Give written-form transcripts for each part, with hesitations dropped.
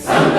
Sanctus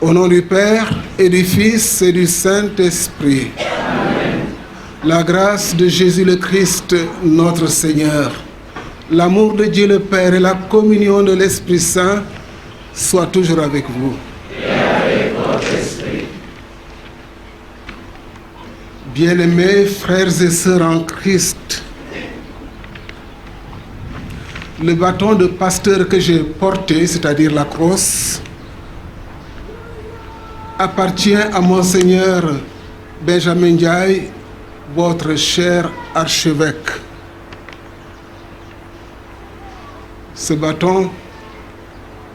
Au nom du Père et du Fils et du Saint-Esprit. Amen. La grâce de Jésus le Christ, notre Seigneur, l'amour de Dieu le Père et la communion de l'Esprit Saint soient toujours avec vous. Et avec votre esprit. Bien-aimés frères et sœurs en Christ, le bâton de pasteur que j'ai porté, c'est-à-dire la crosse, appartient à Monseigneur Benjamin Ndiaye, votre cher archevêque. Ce bâton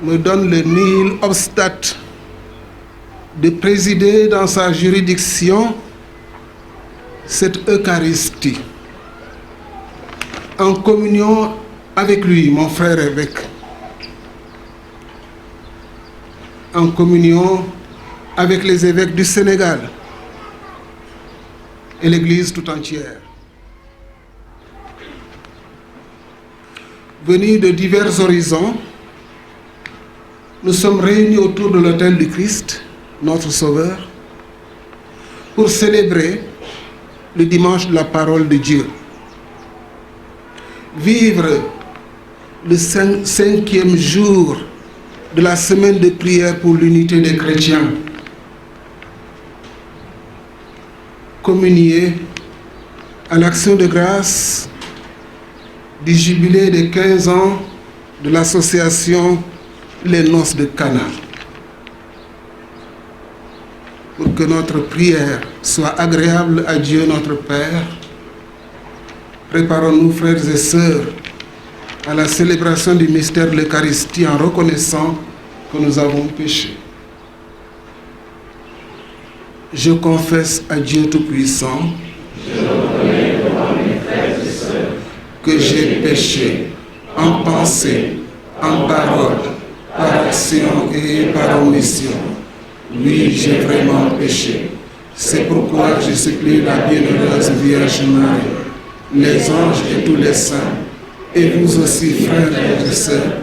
me donne le nihil obstat de présider dans sa juridiction cette Eucharistie, en communion avec lui, mon frère évêque, en communion avec les évêques du Sénégal et l'Église tout entière. Venus de divers horizons, nous sommes réunis autour de l'autel du Christ, notre Sauveur, pour célébrer le dimanche de la parole de Dieu. Vivre le cinquième jour de la semaine de prière pour l'unité des chrétiens. Communier à l'action de grâce du jubilé des 15 ans de l'association Les Noces de Cana. Pour que notre prière soit agréable à Dieu notre Père, préparons-nous, frères et sœurs, à la célébration du mystère de l'Eucharistie en reconnaissant que nous avons péché. Je confesse à Dieu Tout-Puissant que j'ai péché en pensée, en parole, par action et par omission. Oui, j'ai vraiment péché. C'est pourquoi je supplie la bienheureuse Vierge Marie, les anges et tous les saints, et vous aussi, frères et sœurs,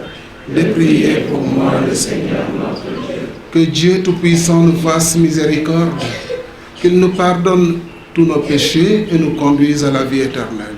de prier pour moi, le Seigneur notre Dieu. Que Dieu Tout-Puissant nous fasse miséricorde, qu'il nous pardonne tous nos péchés et nous conduise à la vie éternelle.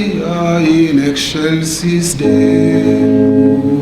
Maria in excelsis Deo.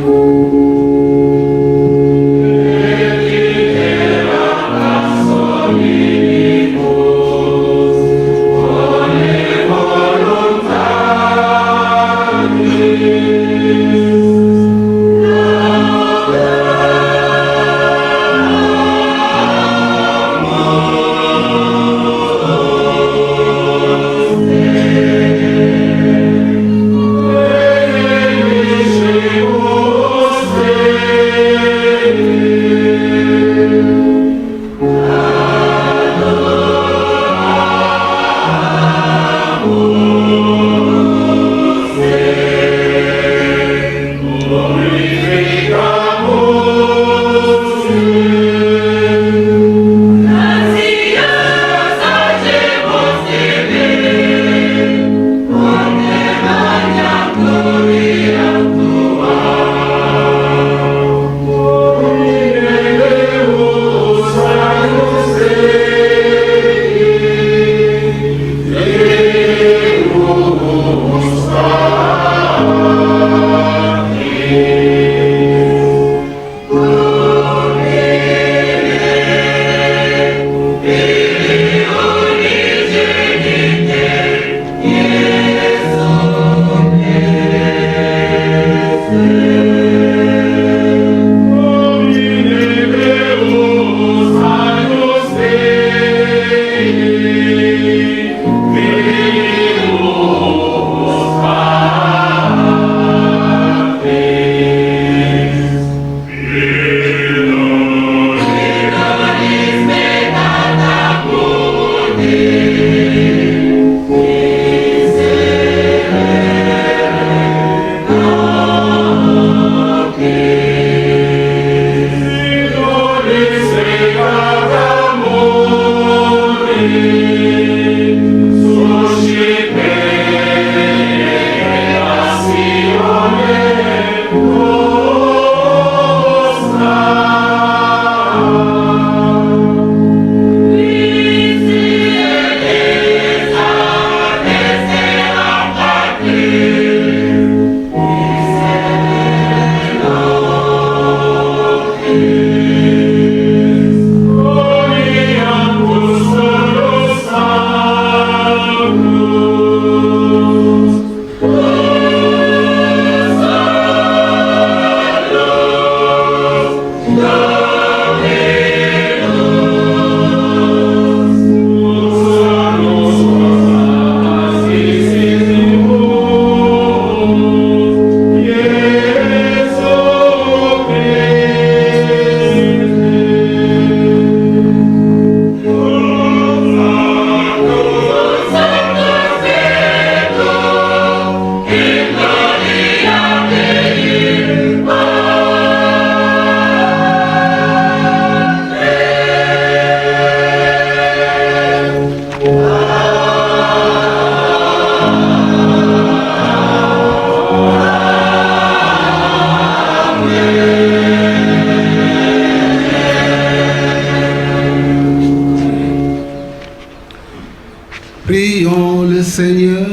Prions le Seigneur.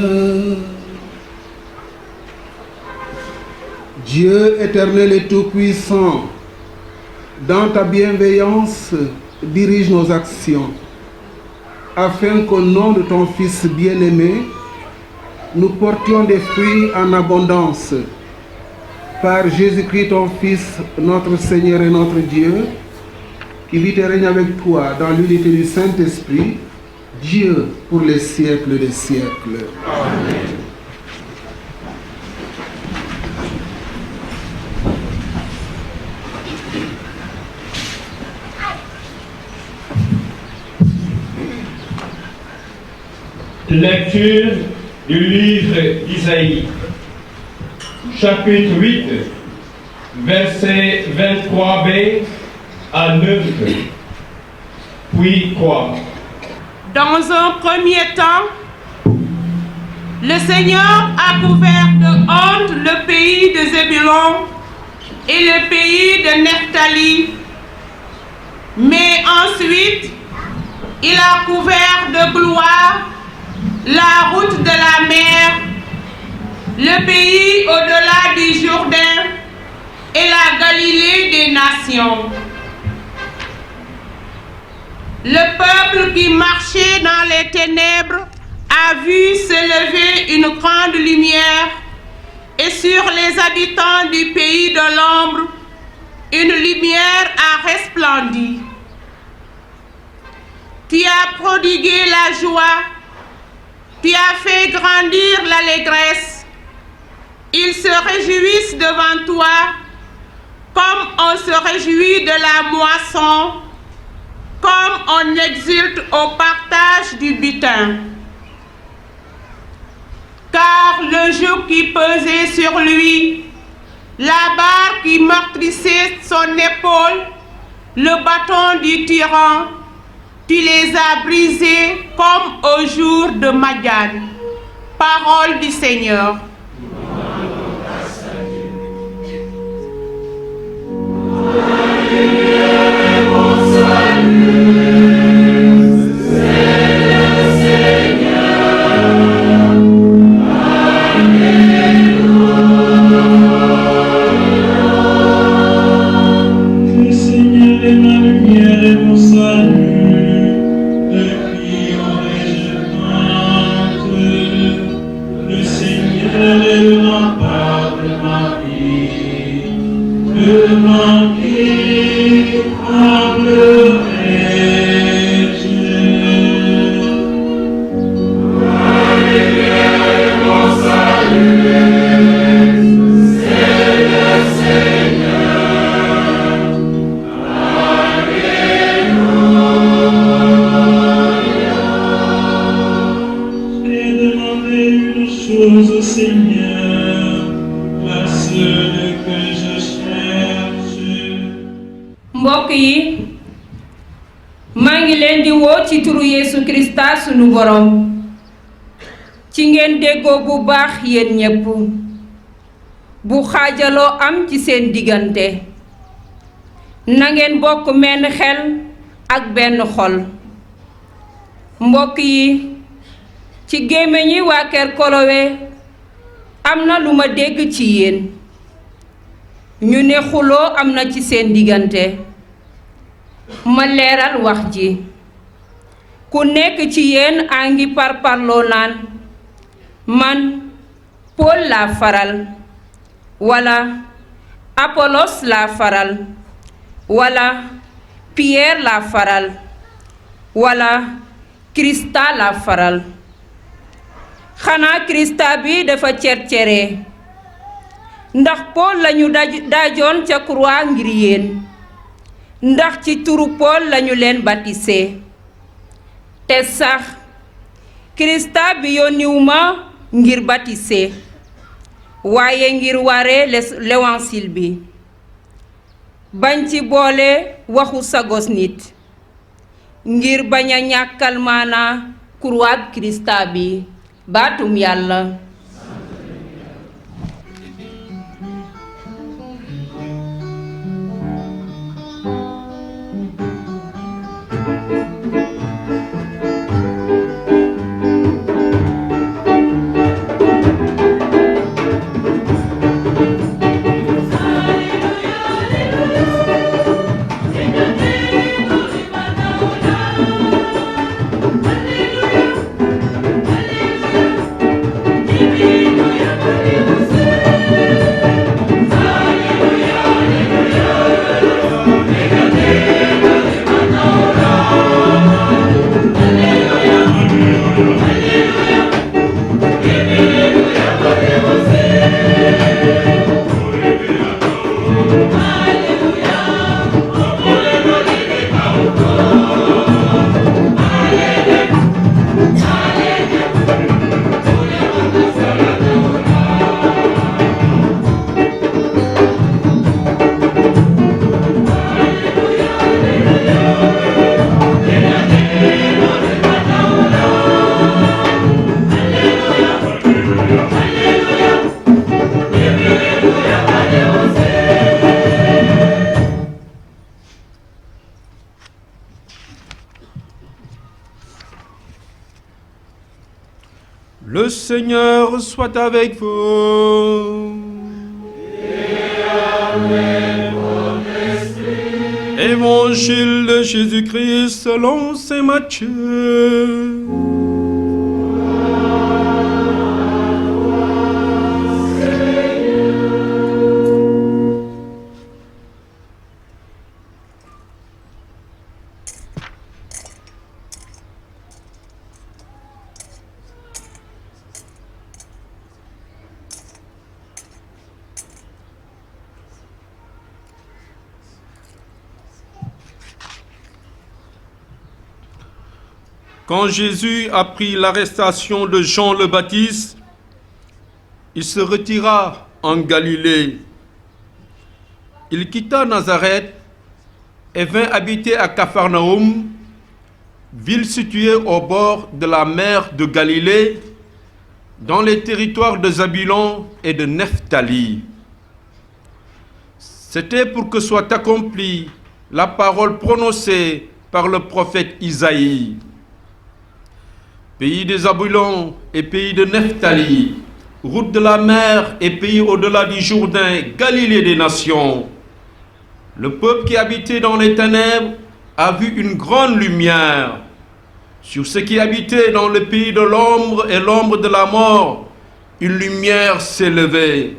Dieu éternel et tout-puissant, dans ta bienveillance, dirige nos actions, afin qu'au nom de ton Fils bien-aimé, nous portions des fruits en abondance. Par Jésus-Christ, ton Fils, notre Seigneur et notre Dieu, qui vit et règne avec toi dans l'unité du Saint-Esprit, Dieu pour les siècles des siècles. Amen. Lecture du livre d'Isaïe, chapitre 8, versets 23b à 9. Puis quoi? Dans un premier temps, le Seigneur a couvert de honte le pays de Zébulon et le pays de Nephtali. Mais ensuite, il a couvert de gloire la route de la mer le pays au-delà du Jourdain et la Galilée des nations. Le peuple qui marchait dans les ténèbres a vu se lever une grande lumière, et sur les habitants du pays de l'ombre, une lumière a resplendi. Tu as prodigué la joie, tu as fait grandir l'allégresse. Ils se réjouissent devant toi, comme on se réjouit de la moisson, comme on exulte au partage du butin. Car le joug qui pesait sur lui, la barre qui meurtrissait son épaule, le bâton du tyran, tu les as brisés comme au jour de Madian. Parole du Seigneur. mbokk yi maa ngi leen di woo ci turu Yeesu Krista sunu borom ci ngeen déggoo bu baax yéen ñépp bu xaajaloo am ci seen diggante na ngeen bokk menn xel ak benn xol mbokk yi ci gémmiñi waa Kër Kolowe am na lu ma dégg ci yéen ñu ne xuloo am na ci seen diggante ma leeral wax ji ku nekk ci yéen a ngi parparloo naan man Paul laa faral wala Apollos laa faral wala Pierre laa faral wala Krista laa faral xanaa Krista bi dafa cercere ndax Paul lañu daajoon ca croix ngir yéen ndax ci turu Paul lañu leen baptisé te sax Krista bi yónniwuma ngir baptisé waaye ngir ware l'évangile bi bañ ci boole waxu sagos nit ngir bañ a ñàkkal maana croix Krista bi baatum Yàlla Alleluia, alleluia, alleluia. Le Seigneur soit avec vous. Évangile de Jésus-Christ selon saint Matthieu. Quand Jésus apprit l'arrestation de Jean le Baptiste, il se retira en Galilée. Il quitta Nazareth et vint habiter à Capharnaüm, ville située au bord de la mer de Galilée, dans les territoires de Zabulon et de Nephtali. C'était pour que soit accomplie la parole prononcée par le prophète Isaïe. Pays de Zabulon et pays de Nephtali, route de la mer et pays au-delà du Jourdain, Galilée des nations. Le peuple qui habitait dans les ténèbres a vu une grande lumière. Sur ceux qui habitaient dans le pays de l'ombre et l'ombre de la mort, une lumière s'est levée.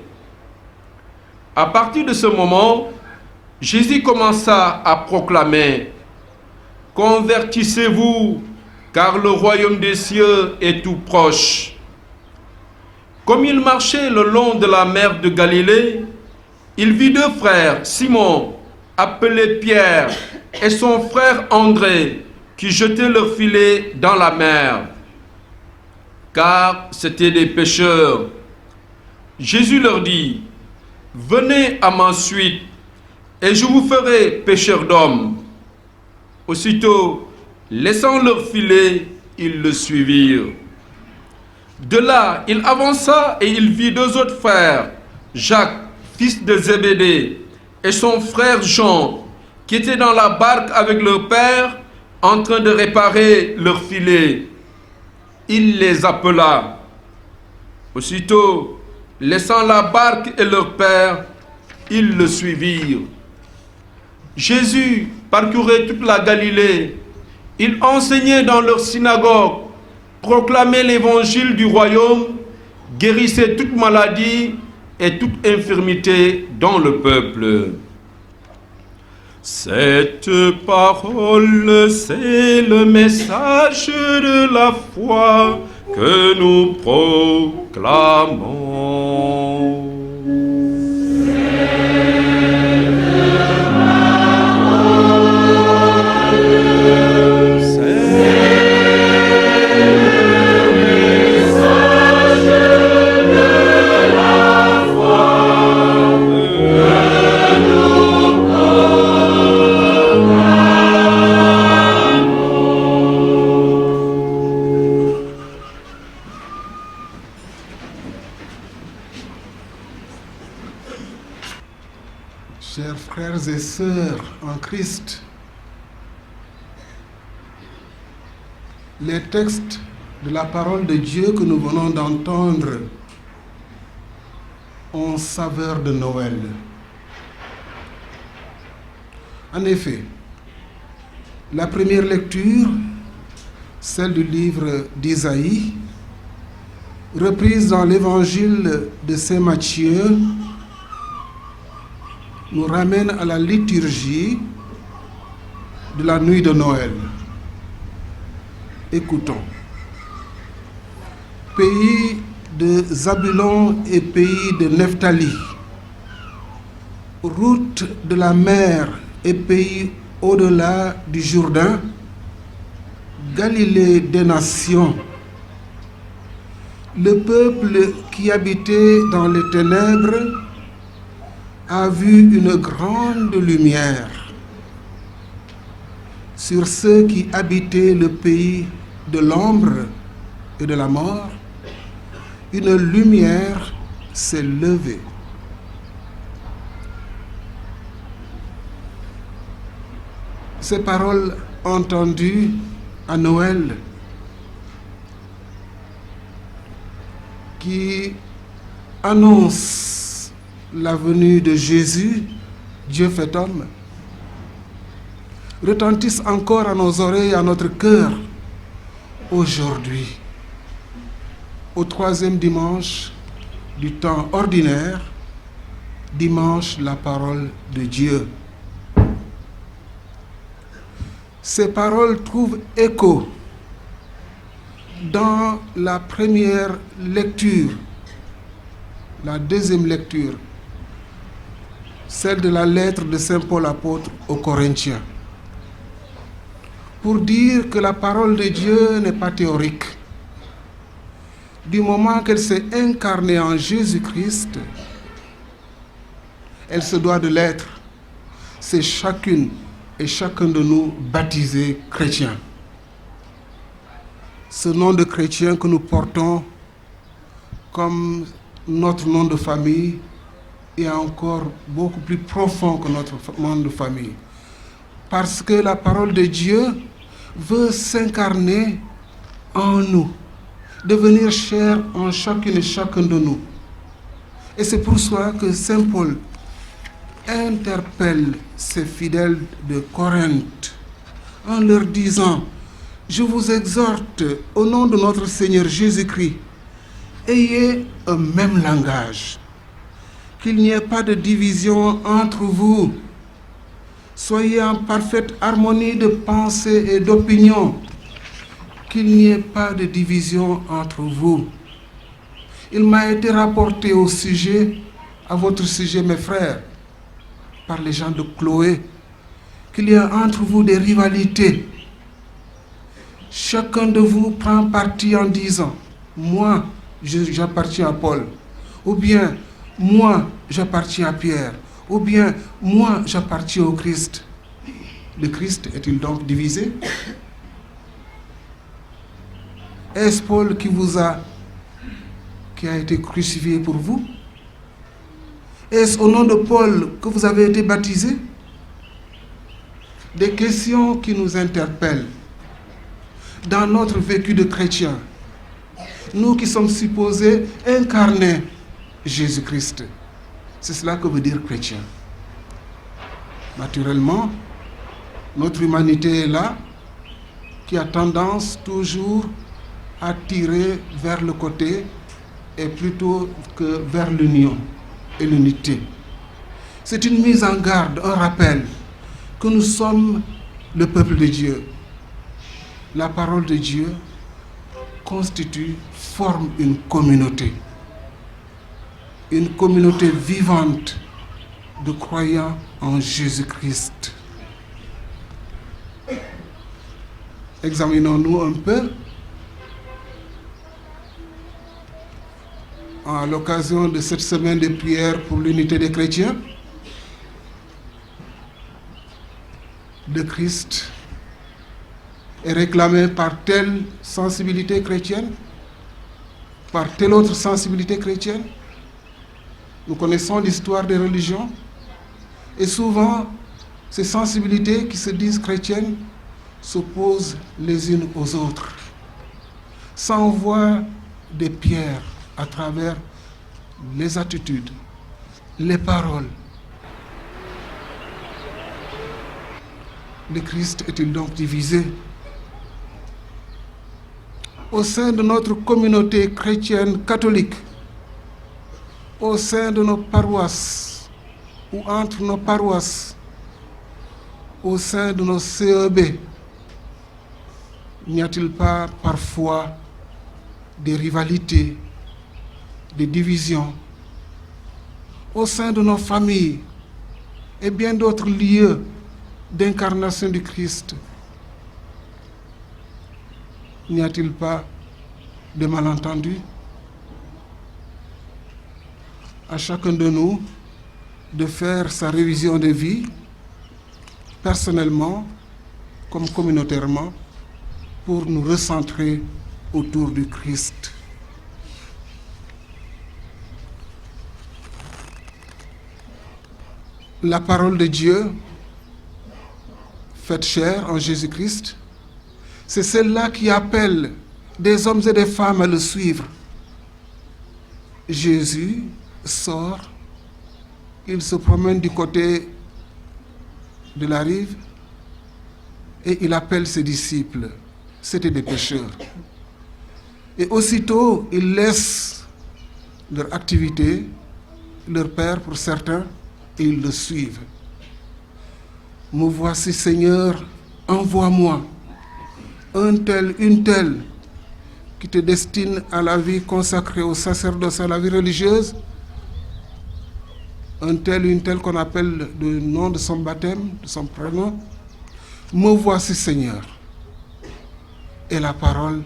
À partir de ce moment, Jésus commença à proclamer « Convertissez-vous, car le royaume des cieux est tout proche. » Comme il marchait le long de la mer de Galilée, il vit deux frères, Simon, appelé Pierre, et son frère André, qui jetaient leur filet dans la mer, car c'étaient des pêcheurs. Jésus leur dit, « Venez à ma suite, et je vous ferai pêcheurs d'hommes. » Aussitôt, laissant leur filet, ils le suivirent. De là, il avança et il vit deux autres frères, Jacques, fils de Zébédée, et son frère Jean, qui étaient dans la barque avec leur père, en train de réparer leur filet. Il les appela. Aussitôt, laissant la barque et leur père, ils le suivirent. Jésus parcourait toute la Galilée. Il enseignait dans leur synagogue, proclamait l'évangile du royaume, guérissait toute maladie et toute infirmité dans le peuple. Cette parole, c'est le message de la foi que nous proclamons. Chers frères et sœurs en Christ, les textes de la parole de Dieu que nous venons d'entendre ont saveur de Noël. En effet, la première lecture, celle du livre d'Isaïe, reprise dans l'évangile de saint Matthieu, nous ramène à la liturgie de la nuit de Noël. Écoutons. Pays de Zabulon et pays de Nephtali, route de la mer et pays au-delà du Jourdain, Galilée des nations, le peuple qui habitait dans les ténèbres a vu une grande lumière. Sur ceux qui habitaient le pays de l'ombre et de la mort, une lumière s'est levée. Ces paroles entendues à Noël qui annonce la venue de Jésus, Dieu fait homme, retentissent encore à nos oreilles et à notre cœur aujourd'hui, au troisième dimanche du temps ordinaire, dimanche la parole de Dieu. Ces paroles trouvent écho dans la première lecture, la deuxième lecture, celle de la lettre de Saint Paul apôtre aux Corinthiens, pour dire que la parole de Dieu n'est pas théorique. Du moment qu'elle s'est incarnée en Jésus-Christ, elle se doit de l'être. C'est chacune et chacun de nous baptisés chrétiens. Ce nom de chrétien que nous portons comme notre nom de famille est encore beaucoup plus profond que notre nom de famille. Parce que la parole de Dieu veut s'incarner en nous, devenir chair en chacune et chacun de nous. Et c'est pour cela que Saint Paul interpelle ses fidèles de Corinthe en leur disant: je vous exhorte au nom de notre Seigneur Jésus-Christ, ayez un même langage, qu'il n'y ait pas de division entre vous, soyez en parfaite harmonie de pensée et d'opinion, qu'il n'y ait pas de division entre vous. Il m'a été rapporté à votre sujet, mes frères, par les gens de Chloé, qu'il y a entre vous des rivalités. Chacun de vous prend parti en disant: moi, j'appartiens à Paul, ou bien moi, j'appartiens à Pierre, ou bien moi, j'appartiens au Christ. Le Christ est-il donc divisé? Est-ce Paul qui a été crucifié pour vous? Est-ce au nom de Paul que vous avez été baptisés? Des questions qui nous interpellent dans notre vécu de chrétien. Nous qui sommes supposés incarner Jésus-Christ. C'est cela que veut dire chrétien. Naturellement, notre humanité est là, qui a tendance toujours à tirer vers le côté et plutôt que vers l'union et l'unité. C'est une mise en garde, un rappel que nous sommes le peuple de Dieu. La parole de Dieu forme une communauté vivante de croyants en Jésus-Christ. Examinons-nous un peu à l'occasion de cette semaine de prière pour l'unité des chrétiens. Le Christ est réclamé par telle sensibilité chrétienne, par telle autre sensibilité chrétienne. Nous connaissons l'histoire des religions et souvent ces sensibilités qui se disent chrétiennes s'opposent les unes aux autres, s'envoient des pierres à travers les attitudes, les paroles. Le Christ est-il donc divisé? Au sein de notre communauté chrétienne catholique, au sein de nos paroisses ou entre nos paroisses, au sein de nos CEB, n'y a-t-il pas parfois des rivalités, des divisions? Au sein de nos familles et bien d'autres lieux d'incarnation du Christ, n'y a-t-il pas de malentendus? À chacun de nous de faire sa révision de vie, personnellement comme communautairement, pour nous recentrer autour du Christ. La parole de Dieu, faite chair en Jésus-Christ, c'est celle-là qui appelle des hommes et des femmes à le suivre. Jésus sort, il se promène du côté de la rive et il appelle ses disciples. C'étaient des pêcheurs. Et aussitôt, il laisse leur activité, leur père pour certains, et ils le suivent. Me voici, Seigneur, envoie-moi un tel, une telle, qui te destine à la vie consacrée au sacerdoce, à la vie religieuse, un tel, une telle qu'on appelle le nom de son baptême, de son prénom. Me voici, Seigneur. Et la parole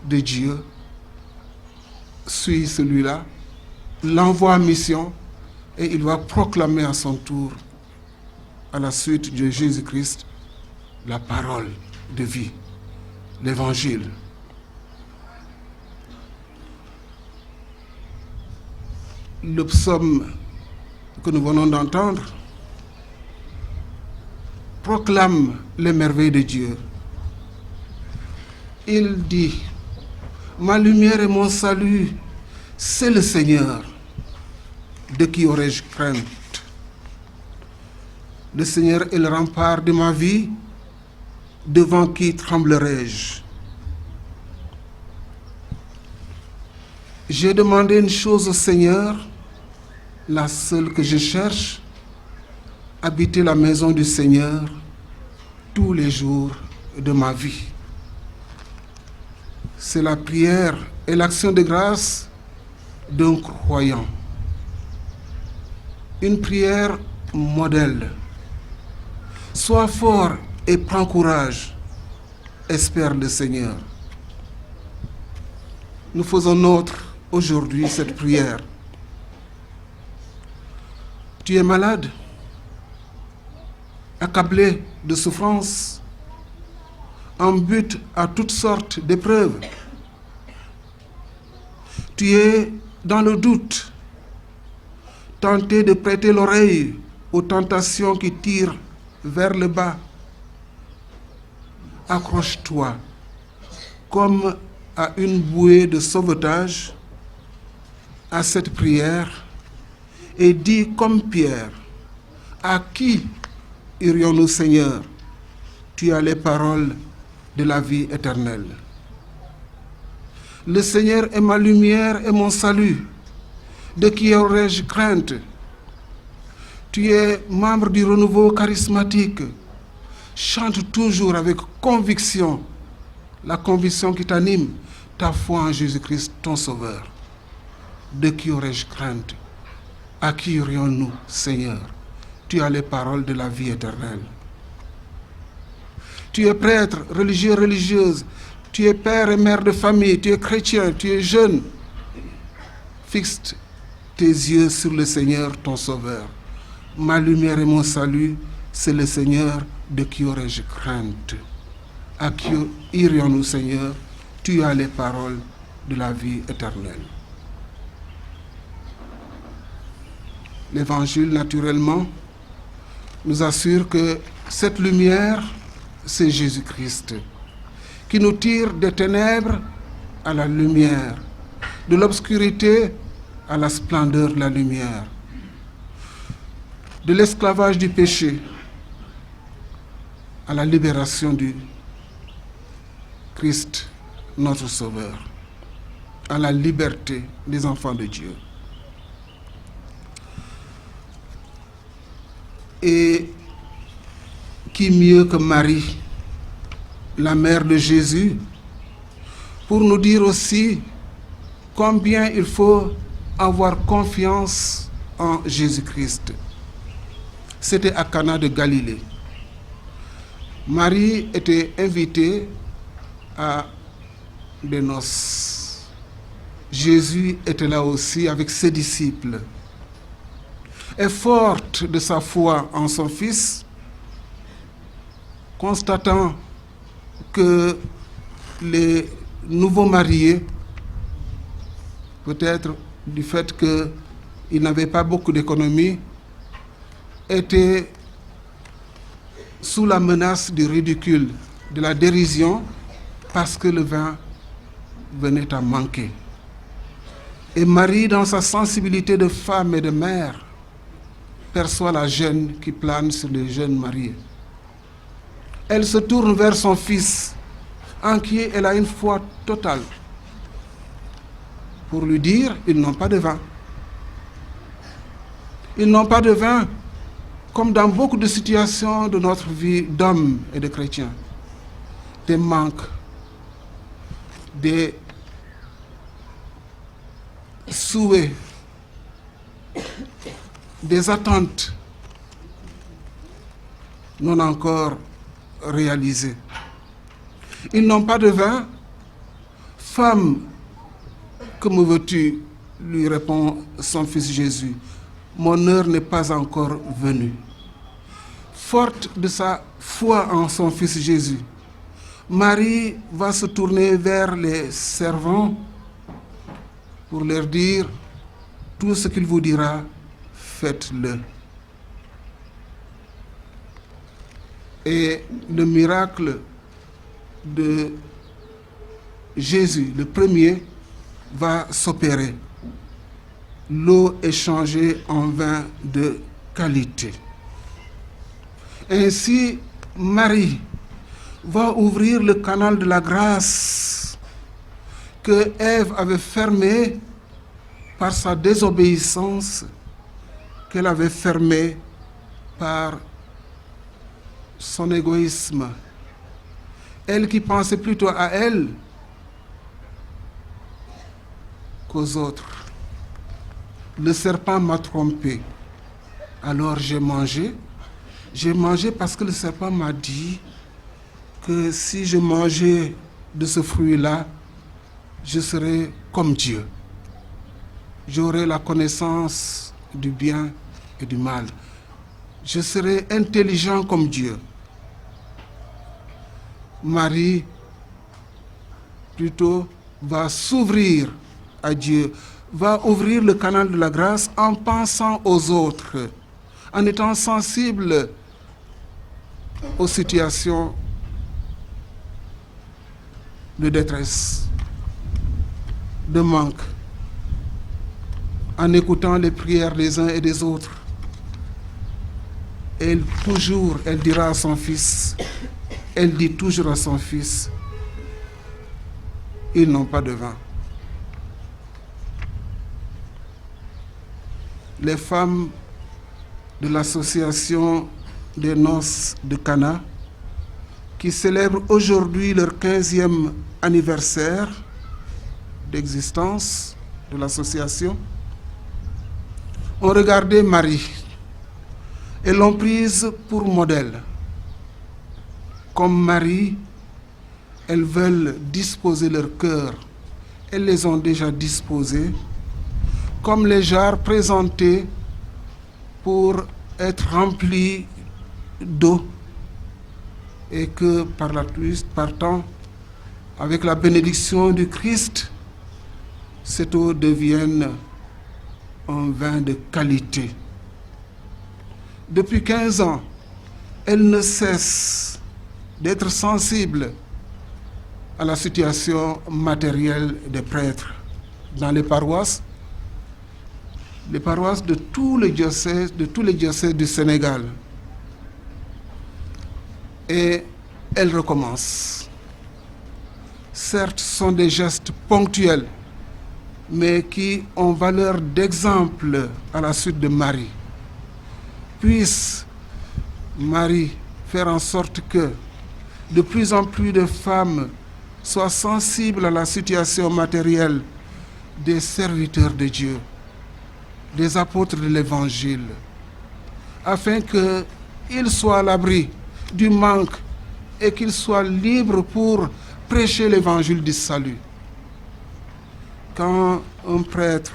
de Dieu suit celui-là, l'envoie en mission, et il va proclamer à son tour, à la suite de Jésus-Christ, la parole de vie, l'évangile. Le psaume que nous venons d'entendre proclame les merveilles de Dieu. Il dit, ma lumière et mon salut, c'est le Seigneur. De qui aurais-je crainte? Le Seigneur est le rempart de ma vie, devant qui tremblerai-je? J'ai demandé une chose au Seigneur, la seule que je cherche, habiter la maison du Seigneur tous les jours de ma vie. C'est la prière et l'action de grâce d'un croyant. Une prière modèle. Sois fort et prends courage, espère le Seigneur. Nous faisons nôtre aujourd'hui cette prière. Tu es malade, accablé de souffrance, en but à toutes sortes d'épreuves. Tu es dans le doute, tenté de prêter l'oreille aux tentations qui tirent vers le bas. Accroche-toi comme à une bouée de sauvetage à cette prière et dis comme Pierre, à qui irions-nous, Seigneur? Tu as les paroles de la vie éternelle. Le Seigneur est ma lumière et mon salut. De qui aurais-je crainte? Tu es membre du renouveau charismatique. Chante toujours avec conviction la conviction qui t'anime, ta foi en Jésus-Christ, ton Sauveur. De qui aurais-je crainte? À qui irions-nous, Seigneur? Tu as les paroles de la vie éternelle. Tu es prêtre, religieux, religieuse. Tu es père et mère de famille. Tu es chrétien, tu es jeune. Fixe tes yeux sur le Seigneur, ton Sauveur. Ma lumière et mon salut, c'est le Seigneur. De qui aurais-je crainte? À qui irions-nous, Seigneur? Tu as les paroles de la vie éternelle. L'Évangile, naturellement, nous assure que cette lumière, c'est Jésus-Christ, qui nous tire des ténèbres à la lumière, de l'obscurité à la splendeur de la lumière, de l'esclavage du péché à la libération du Christ, notre Sauveur, à la liberté des enfants de Dieu. Et qui mieux que Marie, la mère de Jésus, pour nous dire aussi combien il faut avoir confiance en Jésus-Christ. C'était à Cana de Galilée. Marie était invitée à des noces. Jésus était là aussi avec ses disciples. Et forte de sa foi en son Fils, constatant que les nouveaux mariés, peut-être du fait qu'ils n'avaient pas beaucoup d'économie, étaient sous la menace du ridicule, de la dérision, parce que le vin venait à manquer. Et Marie, dans sa sensibilité de femme et de mère, perçoit la gêne qui plane sur les jeunes mariés. Elle se tourne vers son fils, en qui elle a une foi totale, pour lui dire, ils n'ont pas de vin. Ils n'ont pas de vin, comme dans beaucoup de situations de notre vie d'hommes et de chrétiens. Des manques, des souhaits, des attentes non encore réalisées. Ils n'ont pas de vin. Femme, que me veux-tu? Lui répond son fils Jésus. Mon heure n'est pas encore venue. Forte de sa foi en son fils Jésus, Marie va se tourner vers les servants pour leur dire, tout ce qu'il vous dira, faites-le. Et le miracle de Jésus, le premier, va s'opérer. L'eau est changée en vin de qualité. Ainsi, Marie va ouvrir le canal de la grâce que Ève avait fermé par sa désobéissance, qu'elle avait fermé par son égoïsme. Elle qui pensait plutôt à elle qu'aux autres. Le serpent m'a trompé. Alors j'ai mangé. J'ai mangé parce que le serpent m'a dit que si je mangeais de ce fruit-là, je serais comme Dieu. J'aurais la connaissance du bien et du mal. Je serais intelligent comme Dieu. Marie, plutôt, va s'ouvrir à Dieu, va ouvrir le canal de la grâce en pensant aux autres, en étant sensible aux situations de détresse, de manque, en écoutant les prières des uns et des autres. Elle dira à son fils, elle dit toujours à son fils, ils n'ont pas de vin. Les femmes de l'association des noces de Cana, qui célèbrent aujourd'hui leur 15e anniversaire d'existence de l'association, ont regardé Marie et l'ont prise pour modèle. Comme Marie, elles veulent disposer leur cœur. Elles les ont déjà disposés, comme les jarres présentées pour être remplies d'eau, et que par la pluie, partant avec la bénédiction du Christ, cette eau devienne un vin de qualité. Depuis 15 ans, elle ne cesse d'être sensible à la situation matérielle des prêtres dans les paroisses de tous les diocèses du Sénégal. Et elle recommence. Certes, ce sont des gestes ponctuels, mais qui ont valeur d'exemple à la suite de Marie. Puisse Marie faire en sorte que de plus en plus de femmes soient sensibles à la situation matérielle des serviteurs de Dieu, des apôtres de l'Évangile, afin qu'ils soient à l'abri du manque et qu'ils soient libres pour prêcher l'Évangile du salut. Quand un prêtre,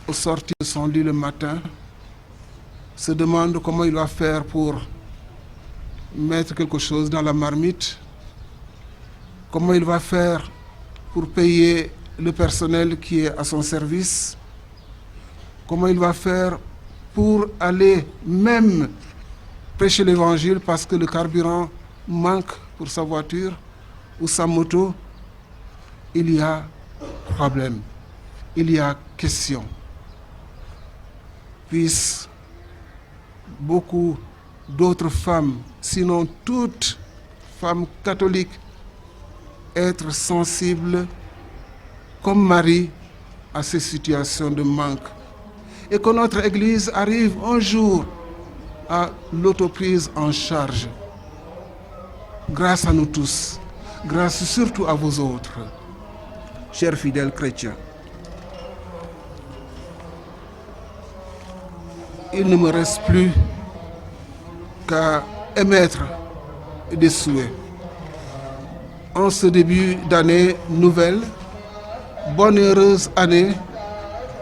au sortir de son lit le matin, se demande comment il va faire pour mettre quelque chose dans la marmite, comment il va faire pour payer le personnel qui est à son service, comment il va faire pour aller même prêcher l'évangile parce que le carburant manque pour sa voiture ou sa moto, il y a problème, il y a question. Puissent beaucoup d'autres femmes, sinon toutes femmes catholiques, être sensibles comme Marie à ces situations de manque. Et que notre Église arrive un jour à l'autoprise en charge. Grâce à nous tous, grâce surtout à vous autres, chers fidèles chrétiens. Il ne me reste plus qu'à émettre des souhaits. En ce début d'année nouvelle, bonne et heureuse année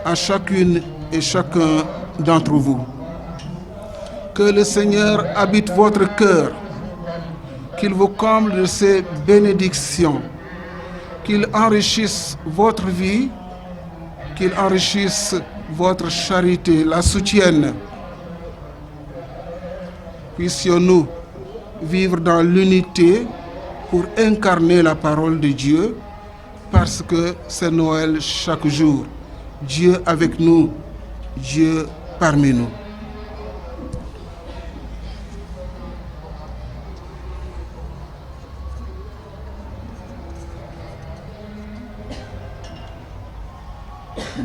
à chacune et chacun d'entre vous. Que le Seigneur habite votre cœur, qu'il vous comble de ses bénédictions, qu'il enrichisse votre vie, qu'il enrichisse votre charité, la soutienne. Puissions-nous vivre dans l'unité pour incarner la parole de Dieu, parce que c'est Noël chaque jour. Dieu avec nous, Dieu parmi nous.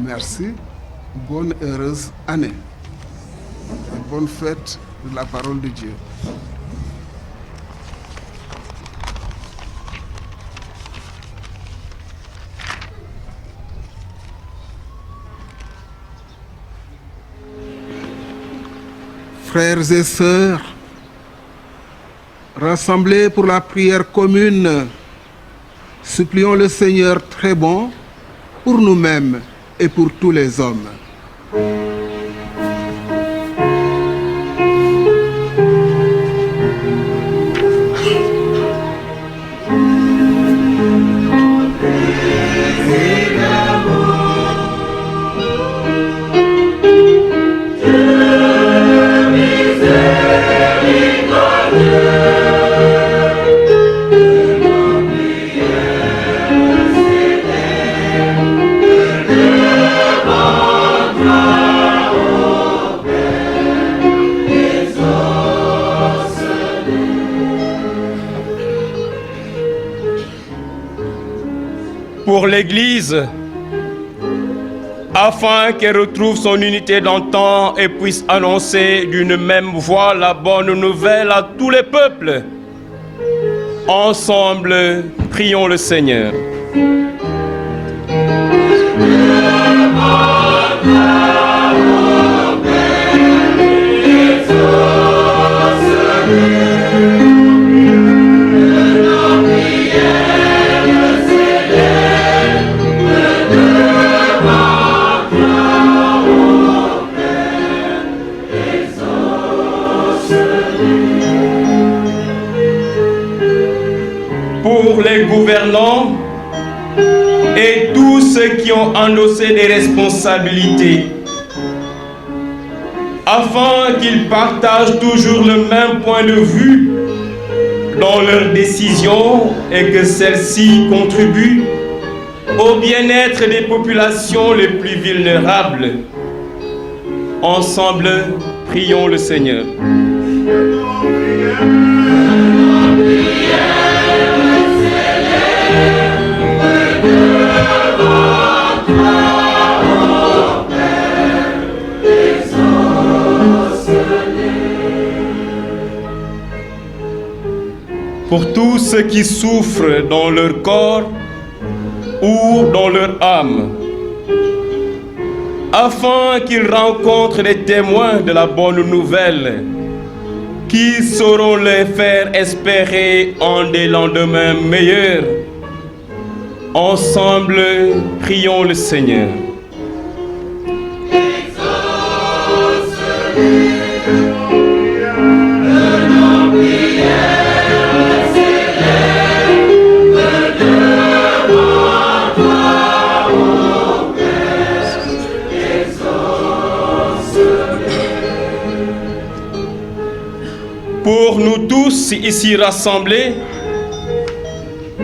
Merci. Bonne et heureuse année. Et bonne fête de la parole de Dieu. Frères et sœurs, rassemblés pour la prière commune, supplions le Seigneur très bon pour nous-mêmes et pour tous les hommes. Pour l'Église, afin qu'elle retrouve son unité dans le temps et puisse annoncer d'une même voix la bonne nouvelle à tous les peuples. Ensemble, prions le Seigneur. Pour les gouvernants et tous ceux qui ont endossé des responsabilités, afin qu'ils partagent toujours le même point de vue dans leurs décisions et que celles-ci contribuent au bien-être des populations les plus vulnérables. Ensemble, prions le Seigneur. Pour tous ceux qui souffrent dans leur corps ou dans leur âme, afin qu'ils rencontrent des témoins de la bonne nouvelle, qui sauront les faire espérer en des lendemains meilleurs. Ensemble, prions le Seigneur. Pour nous tous ici rassemblés,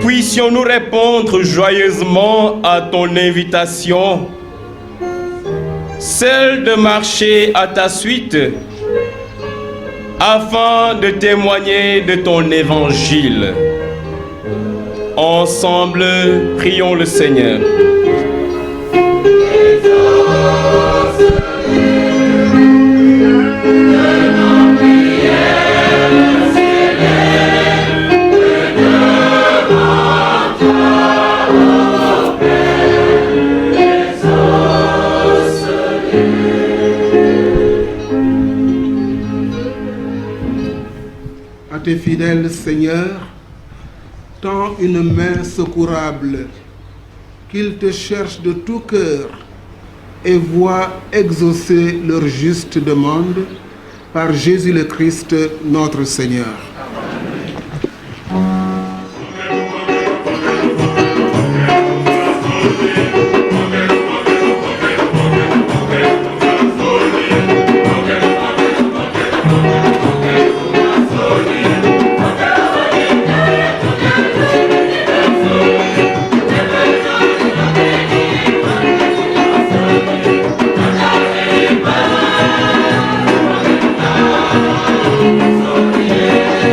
puissions-nous répondre joyeusement à ton invitation, celle de marcher à ta suite, afin de témoigner de ton évangile. Ensemble, prions le Seigneur. À tes fidèles, Seigneur, tends une main secourable, qu'ils te cherchent de tout cœur et voient exaucer leur juste demande par Jésus le Christ, notre Seigneur. Yeah.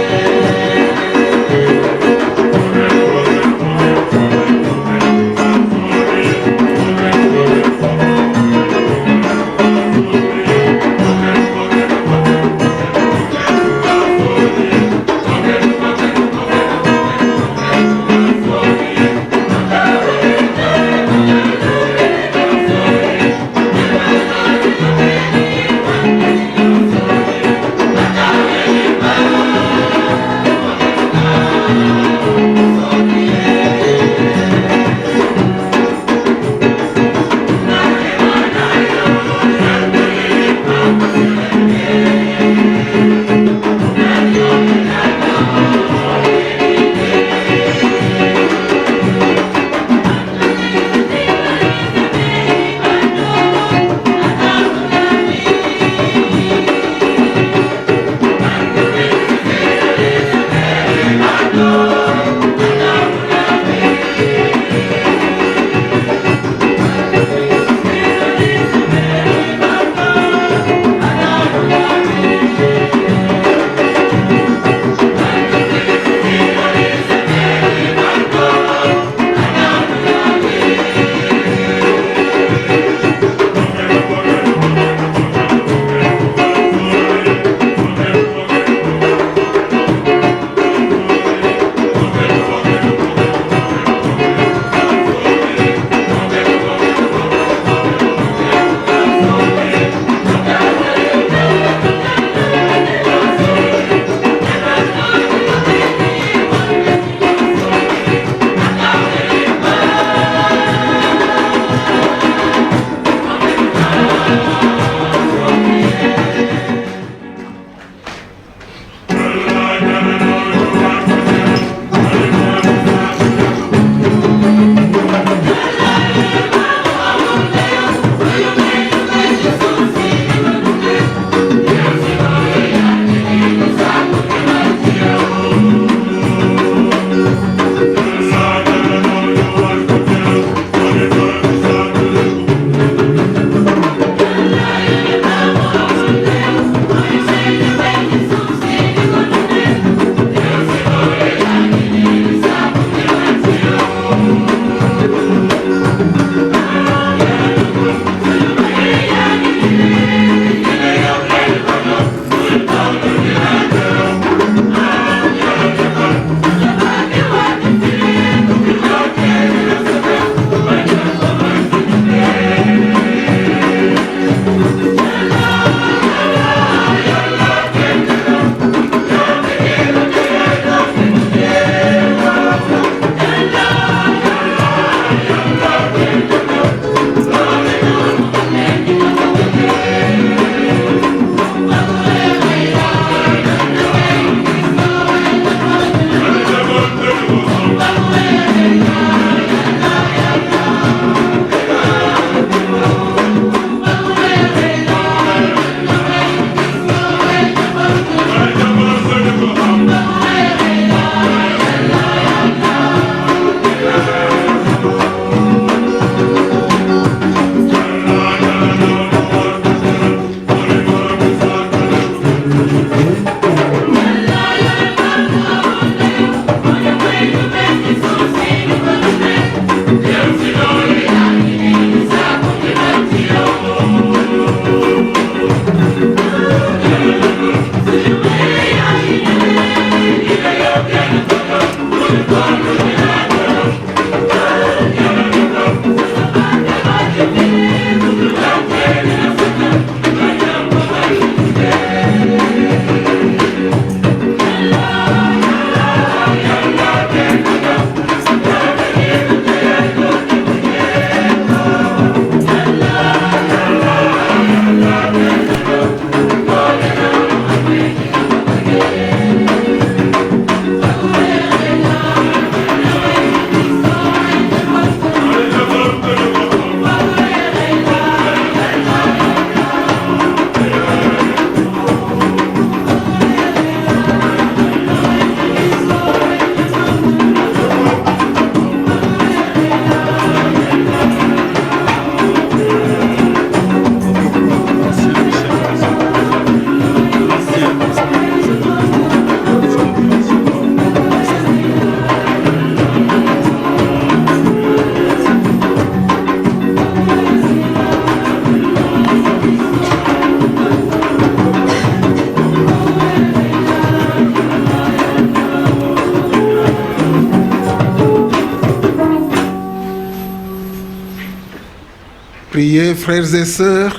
Priez, frères et sœurs,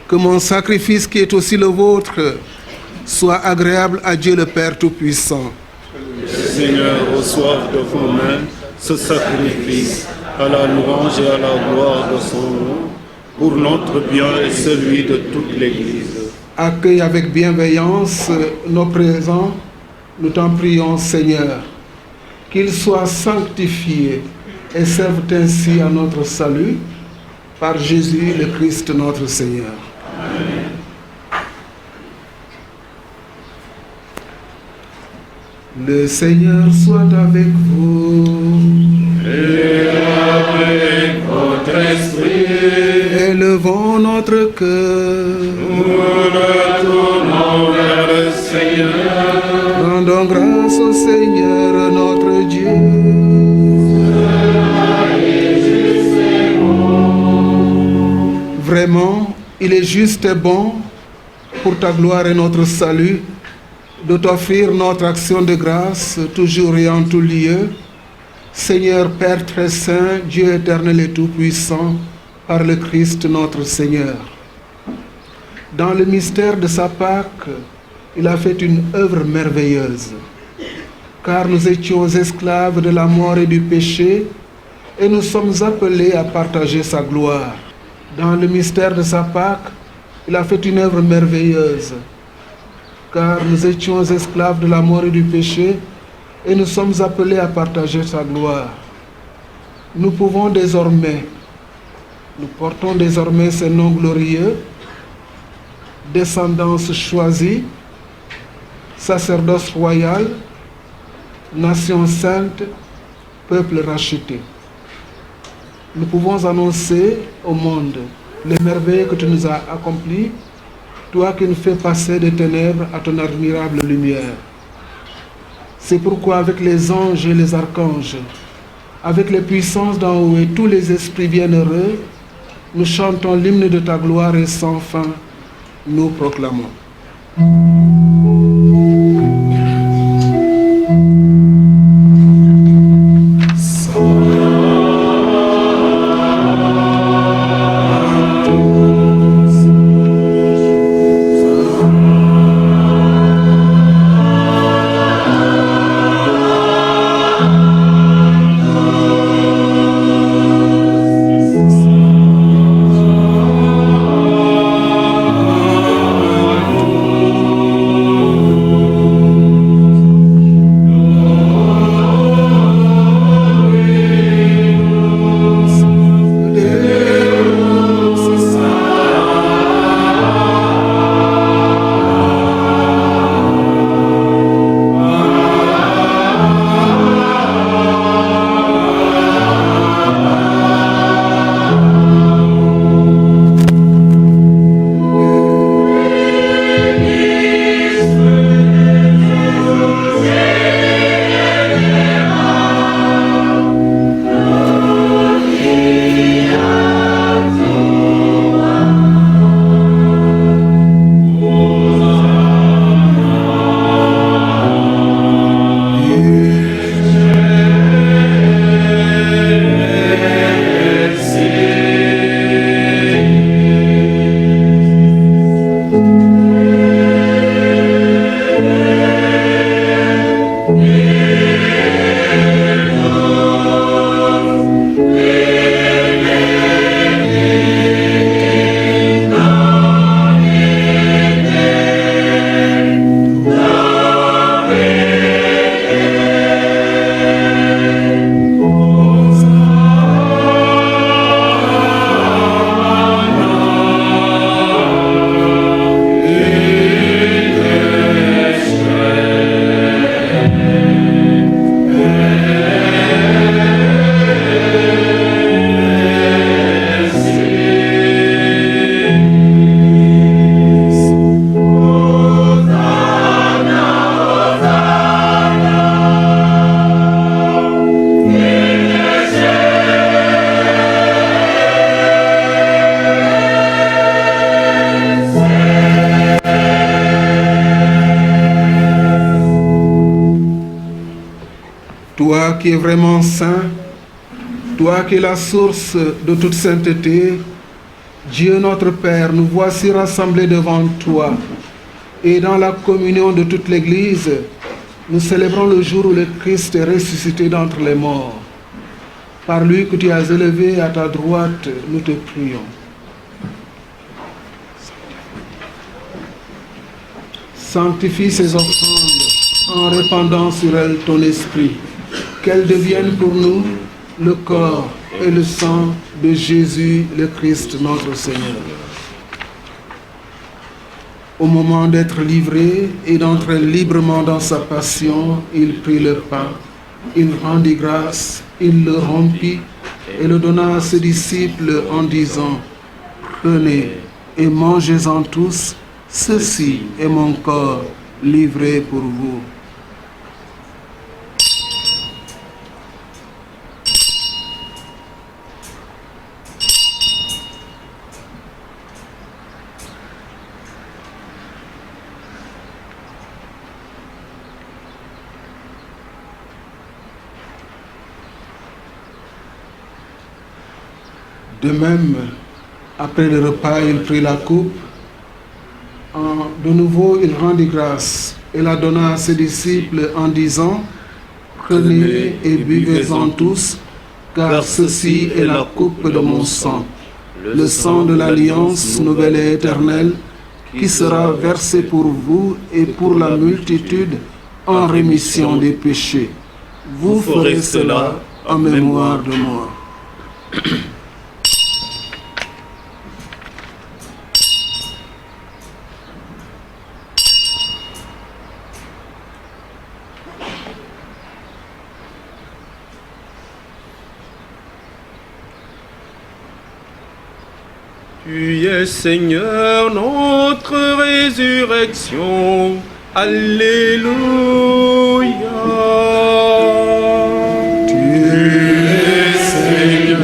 que mon sacrifice qui est aussi le vôtre soit agréable à Dieu le Père Tout-Puissant. Seigneur, reçoive de vos mains ce sacrifice à la louange et à la gloire de son nom, pour notre bien et celui de toute l'Église. Accueille avec bienveillance nos présents, nous t'en prions, Seigneur, qu'ils soient sanctifiés et servent ainsi à notre salut, par Jésus le Christ notre Seigneur. Amen. Le Seigneur soit avec vous. Et avec votre esprit. Élevons notre cœur. Nous retournons vers le Seigneur. Rendons grâce au Seigneur notre Dieu. Vraiment, il est juste et bon pour ta gloire et notre salut de t'offrir notre action de grâce toujours et en tout lieu. Seigneur Père très saint, Dieu éternel et tout-puissant, par le Christ notre Seigneur. Dans le mystère de sa Pâque, il a fait une œuvre merveilleuse, car nous étions esclaves de la mort et du péché, et nous sommes appelés à partager sa gloire. Dans le mystère de sa Pâque, il a fait une œuvre merveilleuse, car nous étions esclaves de la mort et du péché, et nous sommes appelés à partager sa gloire. Nous pouvons désormais, nous portons désormais ce nom glorieux, descendance choisie, sacerdoce royal, nation sainte, peuple racheté. Nous pouvons annoncer au monde les merveilles que tu nous as accomplies, toi qui nous fais passer des ténèbres à ton admirable lumière. C'est pourquoi avec les anges et les archanges, avec les puissances d'en haut et tous les esprits bienheureux, nous chantons l'hymne de ta gloire et sans fin, nous proclamons. Toi qui es vraiment saint, toi qui es la source de toute sainteté, Dieu notre Père, nous voici rassemblés devant toi et dans la communion de toute l'Église, nous célébrons le jour où le Christ est ressuscité d'entre les morts. Par lui que tu as élevé à ta droite, nous te prions. Sanctifie ces offrandes en répandant sur elles ton esprit, qu'elles deviennent pour nous le corps et le sang de Jésus le Christ notre Seigneur. Au moment d'être livré et d'entrer librement dans sa passion, il prit le pain, il rendit grâce, il le rompit et le donna à ses disciples en disant: Prenez et mangez-en tous, ceci est mon corps livré pour vous. De même, après le repas, il prit la coupe. De nouveau, il rendit grâce et la donna à ses disciples en disant: Prenez et buvez-en tous, car ceci est la coupe de mon sang, le sang de l'alliance nouvelle et éternelle, qui sera versé pour vous et pour la multitude en rémission des péchés. Vous ferez cela en mémoire de moi. Tu es Seigneur, notre résurrection. Alléluia. Tu es Seigneur,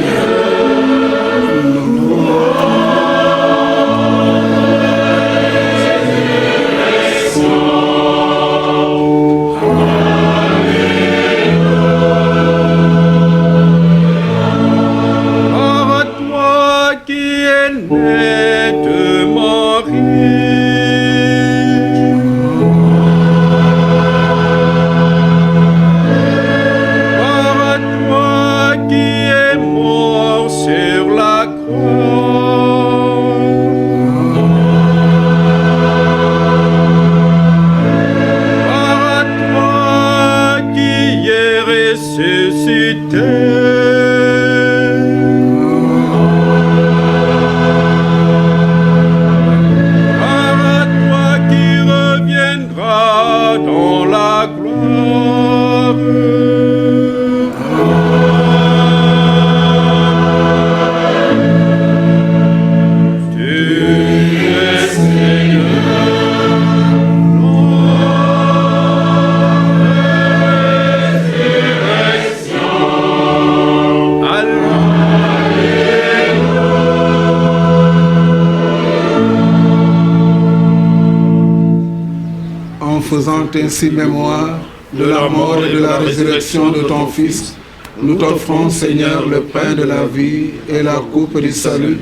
faisant ainsi mémoire de la mort et de la résurrection de ton Fils, nous t'offrons, Seigneur, le pain de la vie et la coupe du salut,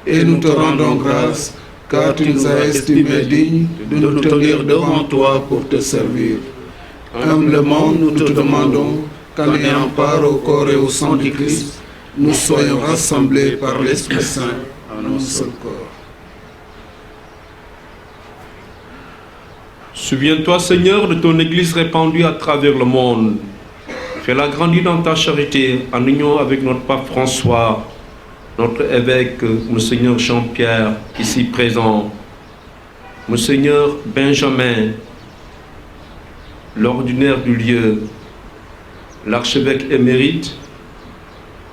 et nous te rendons grâce, car tu nous as estimés dignes de nous tenir devant toi pour te servir. Humblement, nous te demandons qu'en ayant part au corps et au sang du Christ, nous soyons rassemblés par l'Esprit Saint en un seul corps. Souviens-toi, Seigneur, de ton Église répandue à travers le monde. Fais-la grandir dans ta charité, en union avec notre pape François, notre évêque, Monseigneur Jean-Pierre, ici présent, Monseigneur Benjamin, l'ordinaire du lieu, l'archevêque émérite,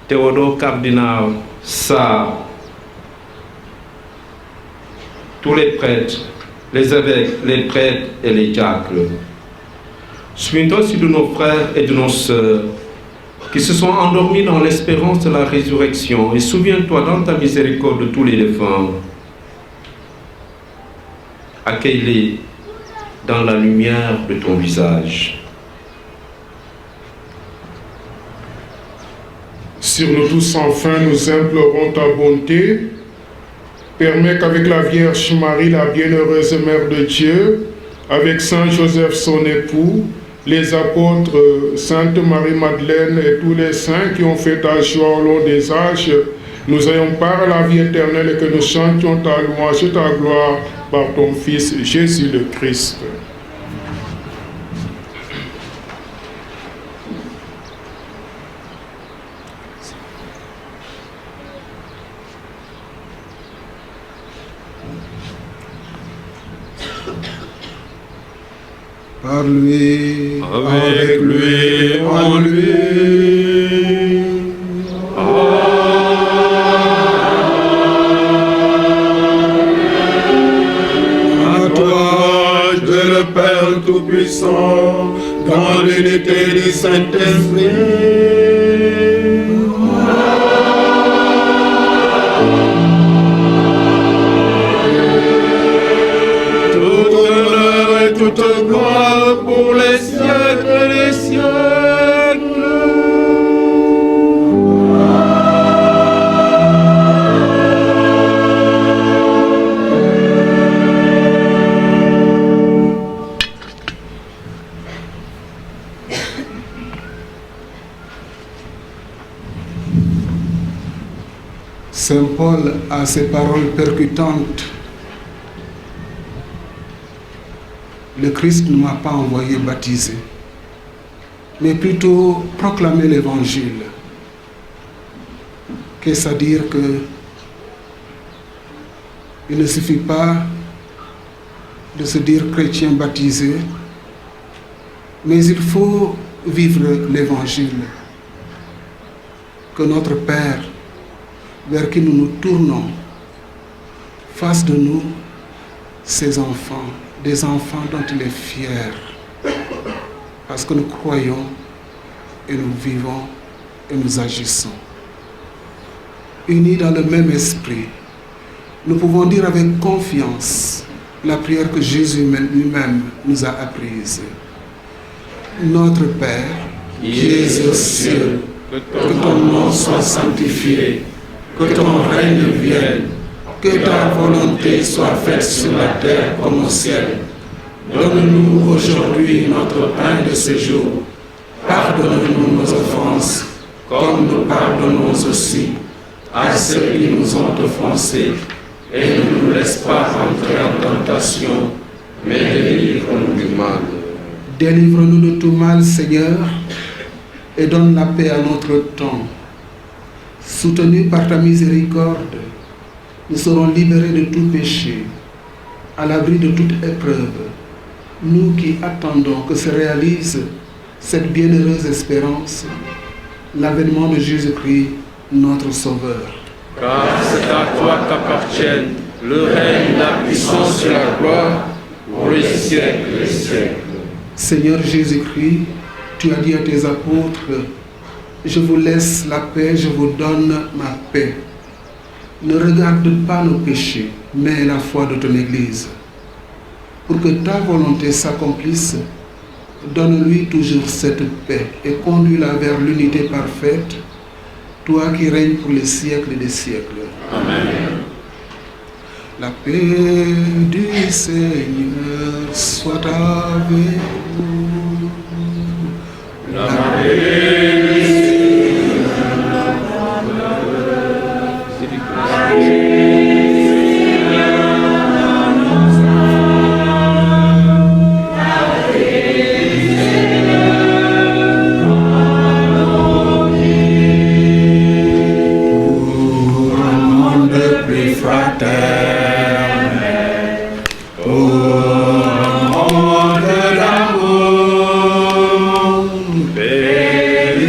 Théodore Cardinal, Sarr, tous les prêtres, les évêques, les prêtres et les diacres. Souviens-toi aussi de nos frères et de nos sœurs qui se sont endormis dans l'espérance de la résurrection, et souviens-toi dans ta miséricorde de tous les défunts. Accueille-les dans la lumière de ton visage. Sur nous tous, enfin, nous implorons ta bonté, permet qu'avec la Vierge Marie, la bienheureuse Mère de Dieu, avec Saint Joseph son époux, les apôtres, Sainte Marie-Madeleine et tous les saints qui ont fait ta joie au long des âges, nous ayons part à la vie éternelle et que nous chantions ta louange et ta gloire par ton Fils Jésus le Christ. Par lui, avec lui, en lui. À toi, Dieu le Père Tout-Puissant, dans l'unité du Saint-Esprit. Toute gloire pour les siècles des siècles. Saint Paul a ces paroles percutantes. Le Christ ne m'a pas envoyé baptiser, mais plutôt proclamer l'évangile. Qu'est-ce à dire que il ne suffit pas de se dire chrétien baptisé, mais il faut vivre l'évangile. Que notre Père, vers qui nous nous tournons, fasse de nous ses enfants, des enfants dont il est fier, parce que nous croyons et nous vivons et nous agissons. Unis dans le même esprit, nous pouvons dire avec confiance la prière que Jésus lui-même nous a apprise. Notre Père, qui es aux cieux, que ton nom soit sanctifié, que ton règne vienne, que ta volonté soit faite sur la terre comme au ciel. Donne-nous aujourd'hui notre pain de ce jour. Pardonne-nous nos offenses, comme nous pardonnons aussi à ceux qui nous ont offensés. Et ne nous laisse pas entrer en tentation, mais délivre-nous du mal. Délivre-nous de tout mal, Seigneur, et donne la paix à notre temps. Soutenus par ta miséricorde, nous serons libérés de tout péché, à l'abri de toute épreuve, nous qui attendons que se réalise cette bienheureuse espérance, l'avènement de Jésus-Christ, notre Sauveur. Car c'est à toi qu'appartiennent le règne, la puissance et la gloire pour les siècles des siècles. Seigneur Jésus-Christ, tu as dit à tes apôtres, je vous laisse la paix, je vous donne ma paix. Ne regarde pas nos péchés, mais la foi de ton Église. Pour que ta volonté s'accomplisse, donne-lui toujours cette paix et conduis-la vers l'unité parfaite, toi qui règnes pour les siècles des siècles. Amen. La paix du Seigneur soit avec vous. La paix du Pour un monde d'amour, paix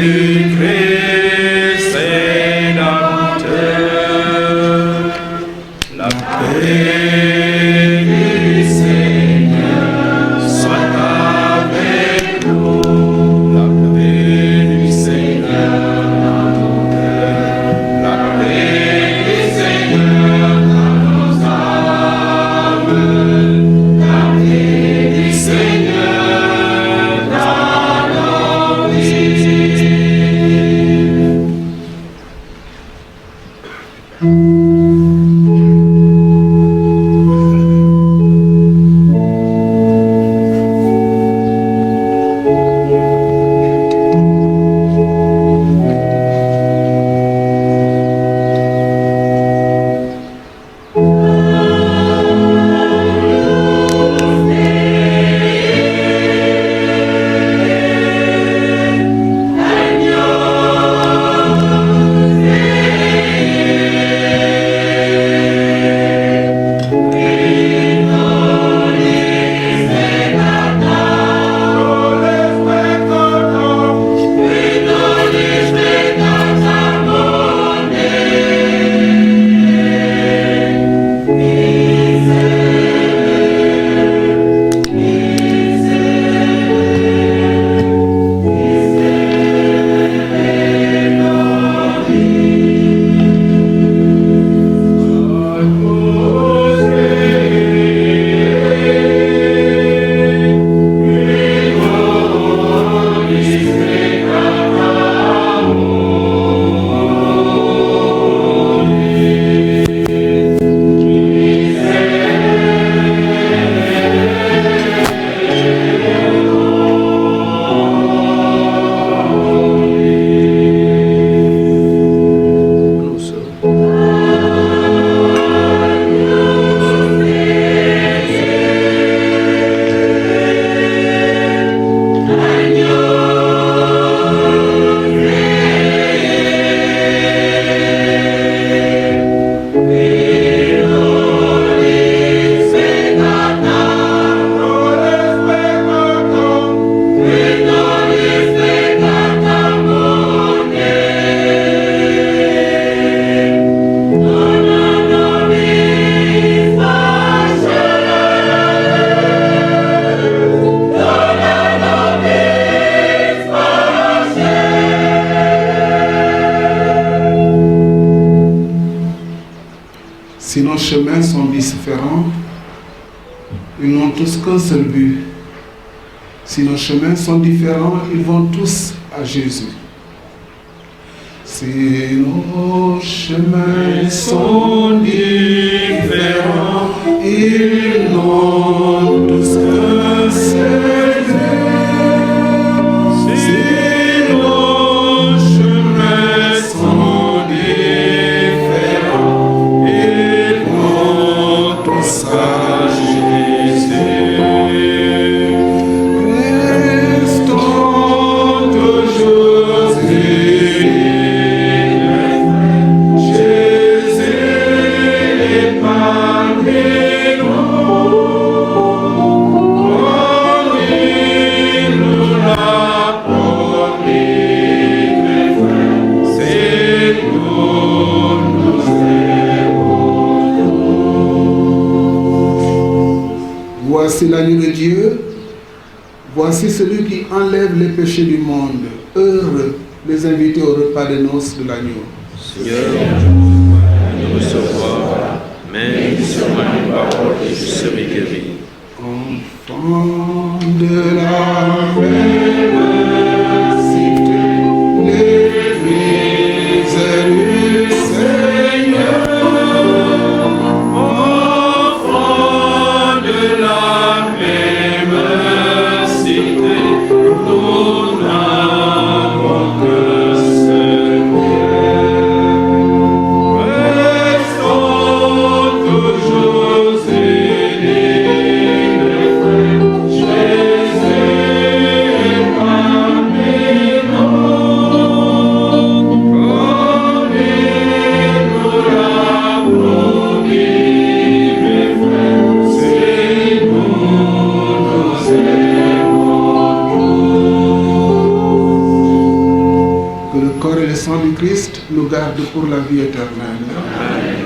chemins sont différents, ils n'ont tous qu'un seul but. Si nos chemins sont différents, ils vont tous à Jésus. Si nos chemins sont différents, ils n'ont tous qu'un seul but. Si nos chemins sont différents, ils vont tous à Jésus. Restons toujours unis. Voici l'agneau de Dieu, voici celui qui enlève les péchés du monde. Heureux les invités au repas des noces de l'agneau. Seigneur, de recevoir, mais dis-moi une parole et je serai guéri. Enfant de la même cité, l'Église du Seigneur. Du Christ nous garde pour la vie éternelle. Amen.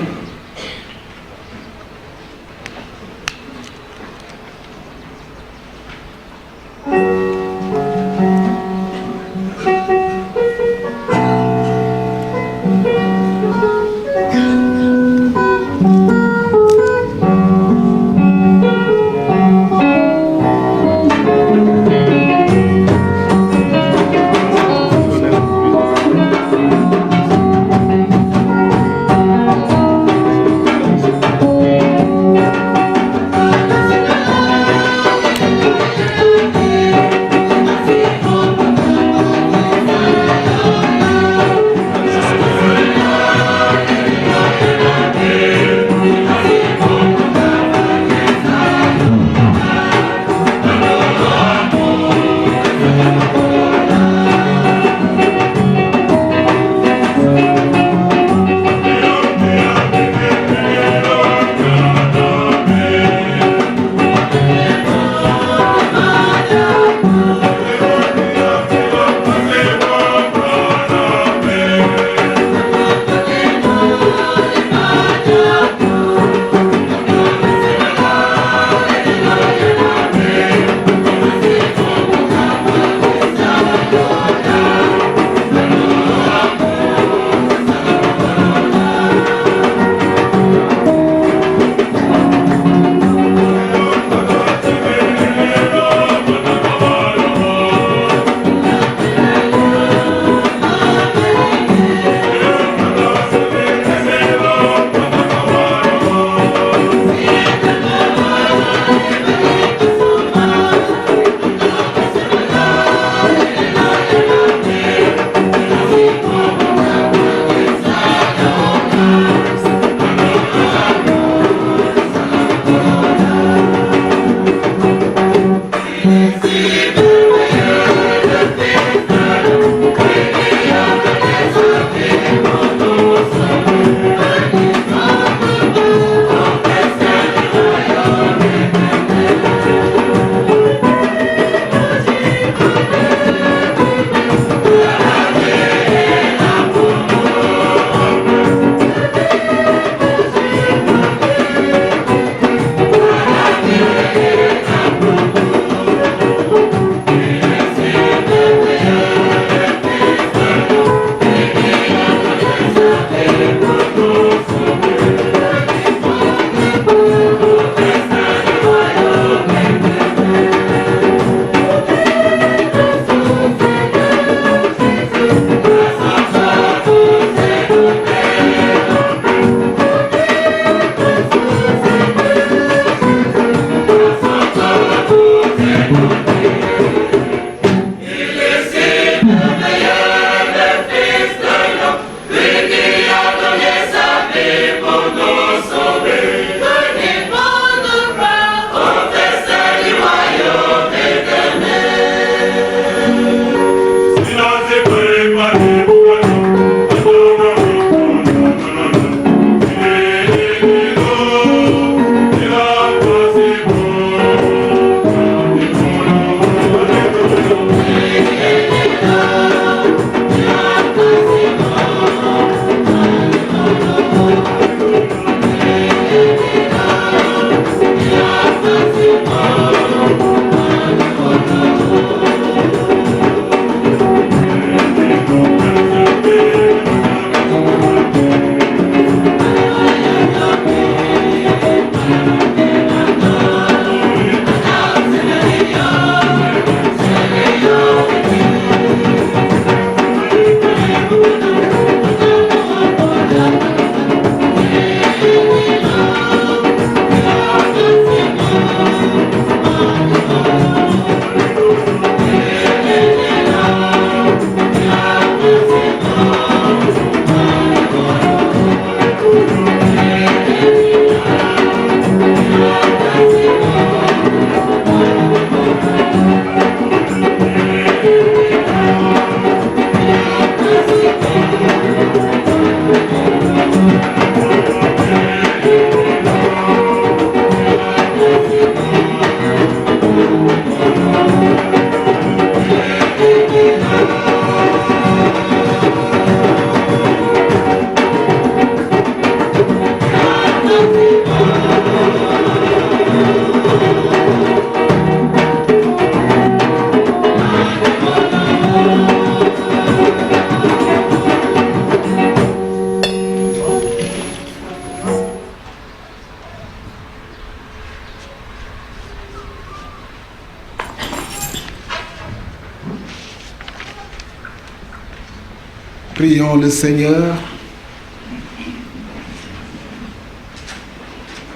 Prions le Seigneur.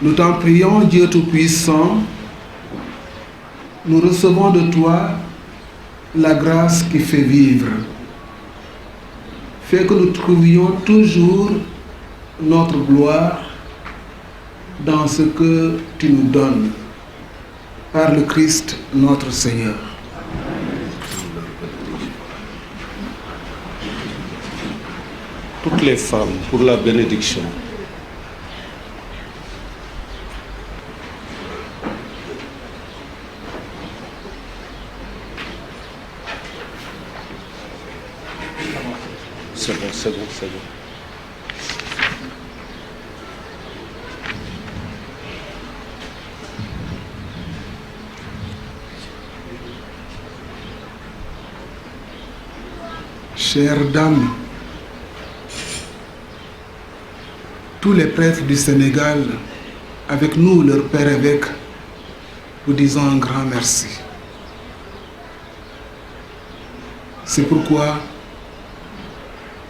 Nous t'en prions, Dieu Tout-Puissant. Nous recevons de toi la grâce qui fait vivre. Fais que nous trouvions toujours notre gloire dans ce que tu nous donnes. Par le Christ notre Seigneur. Toutes les femmes pour la bénédiction. C'est bon, c'est bon, c'est bon. Chères dames, tous les prêtres du Sénégal, avec nous, leur père évêque, vous disons un grand merci. C'est pourquoi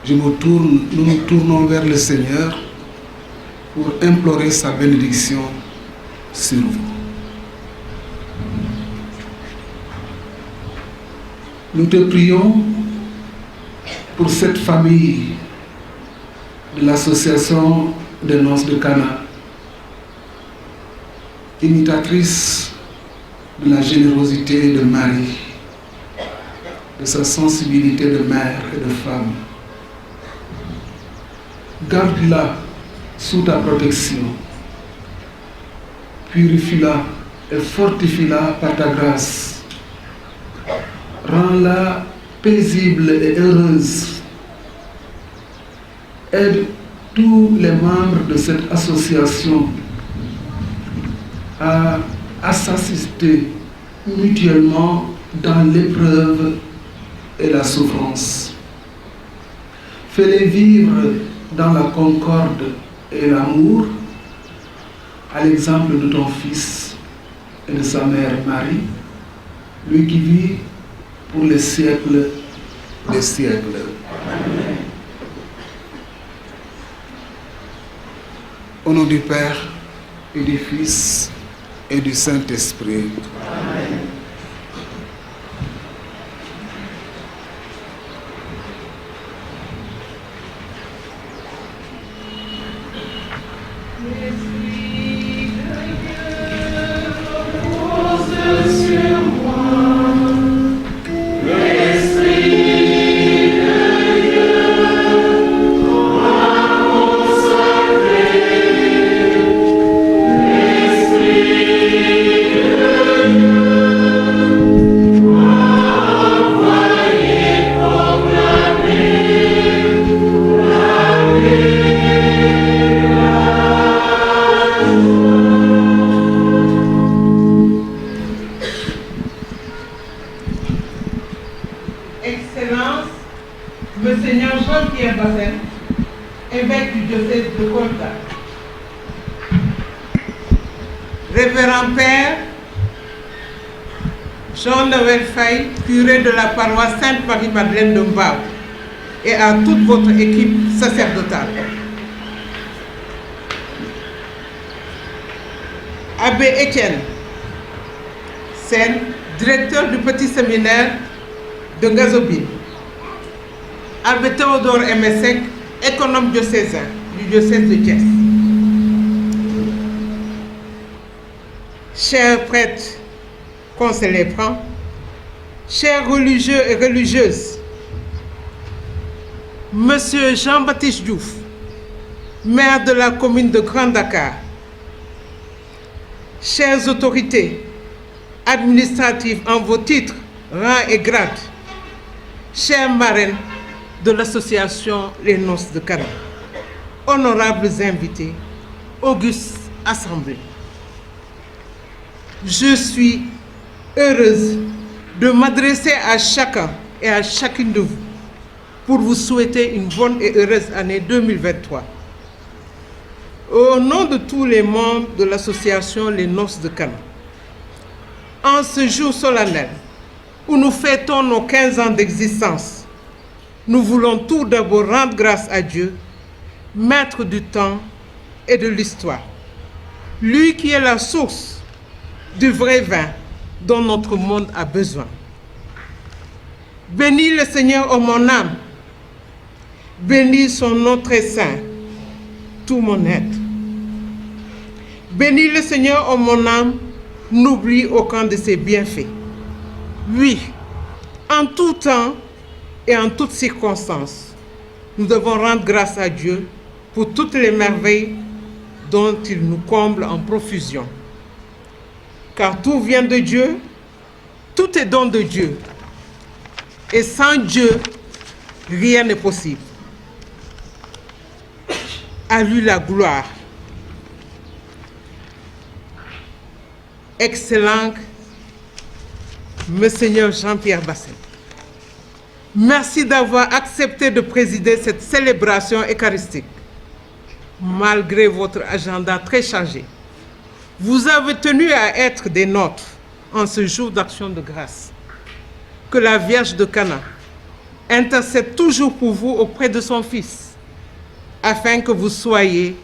nous nous tournons vers le Seigneur pour implorer sa bénédiction sur vous. Nous te prions pour cette famille de l'association des Noces de Cana, imitatrice de la générosité de Marie, de sa sensibilité de mère et de femme. Garde-la sous ta protection, purifie-la et fortifie-la par ta grâce. Rends-la paisible et heureuse. Aide tous les membres de cette association à s'assister mutuellement dans l'épreuve et la souffrance. Fais-les vivre dans la concorde et l'amour, à l'exemple de ton Fils et de sa mère Marie, lui qui vit pour les siècles des siècles. Amen. Au nom du Père et du Fils et du Saint-Esprit. Amen. Excellence, Monseigneur Jean-Pierre Bassène, évêque du diocèse de Kolda. Révérend Père Jean-Noël Faye, curé de la paroisse Sainte-Marie-Madeleine de Mbao, et à toute votre équipe sacerdotale. Abbé Étienne Sen, directeur du petit séminaire de Gazobine. Abbé Théodore Emesek, économe diocésain du diocèse de Thiès. Chers prêtres concélébrants, chers religieux et religieuses, Monsieur Jean-Baptiste Diouf, maire de la commune de Grand Dakar, chères autorités administratives en vos titres, rangs et grades, chères marraines de l'association Les Noces de Cana, honorables invités, auguste assemblée, je suis heureuse de m'adresser à chacun et à chacune de vous pour vous souhaiter une bonne et heureuse année 2023. Au nom de tous les membres de l'association Les Noces de Cana, en ce jour solennel où nous fêtons nos 15 ans d'existence, nous voulons tout d'abord rendre grâce à Dieu, maître du temps et de l'histoire. Lui qui est la source du vrai vin dont notre monde a besoin. Bénis le Seigneur, ô mon âme. Bénis son nom très saint, tout mon être. Bénis le Seigneur, ô mon âme, n'oublie aucun de ses bienfaits. Oui, en tout temps et en toutes circonstances, nous devons rendre grâce à Dieu pour toutes les merveilles dont il nous comble en profusion. Car tout vient de Dieu, tout est don de Dieu. Et sans Dieu, rien n'est possible. À lui la gloire. Excellent Monseigneur Jean-Pierre Bassène. Merci d'avoir accepté de présider cette célébration eucharistique, malgré votre agenda très chargé. Vous avez tenu à être des nôtres en ce jour d'action de grâce. Que la Vierge de Cana intercède toujours pour vous auprès de son Fils, afin que vous soyez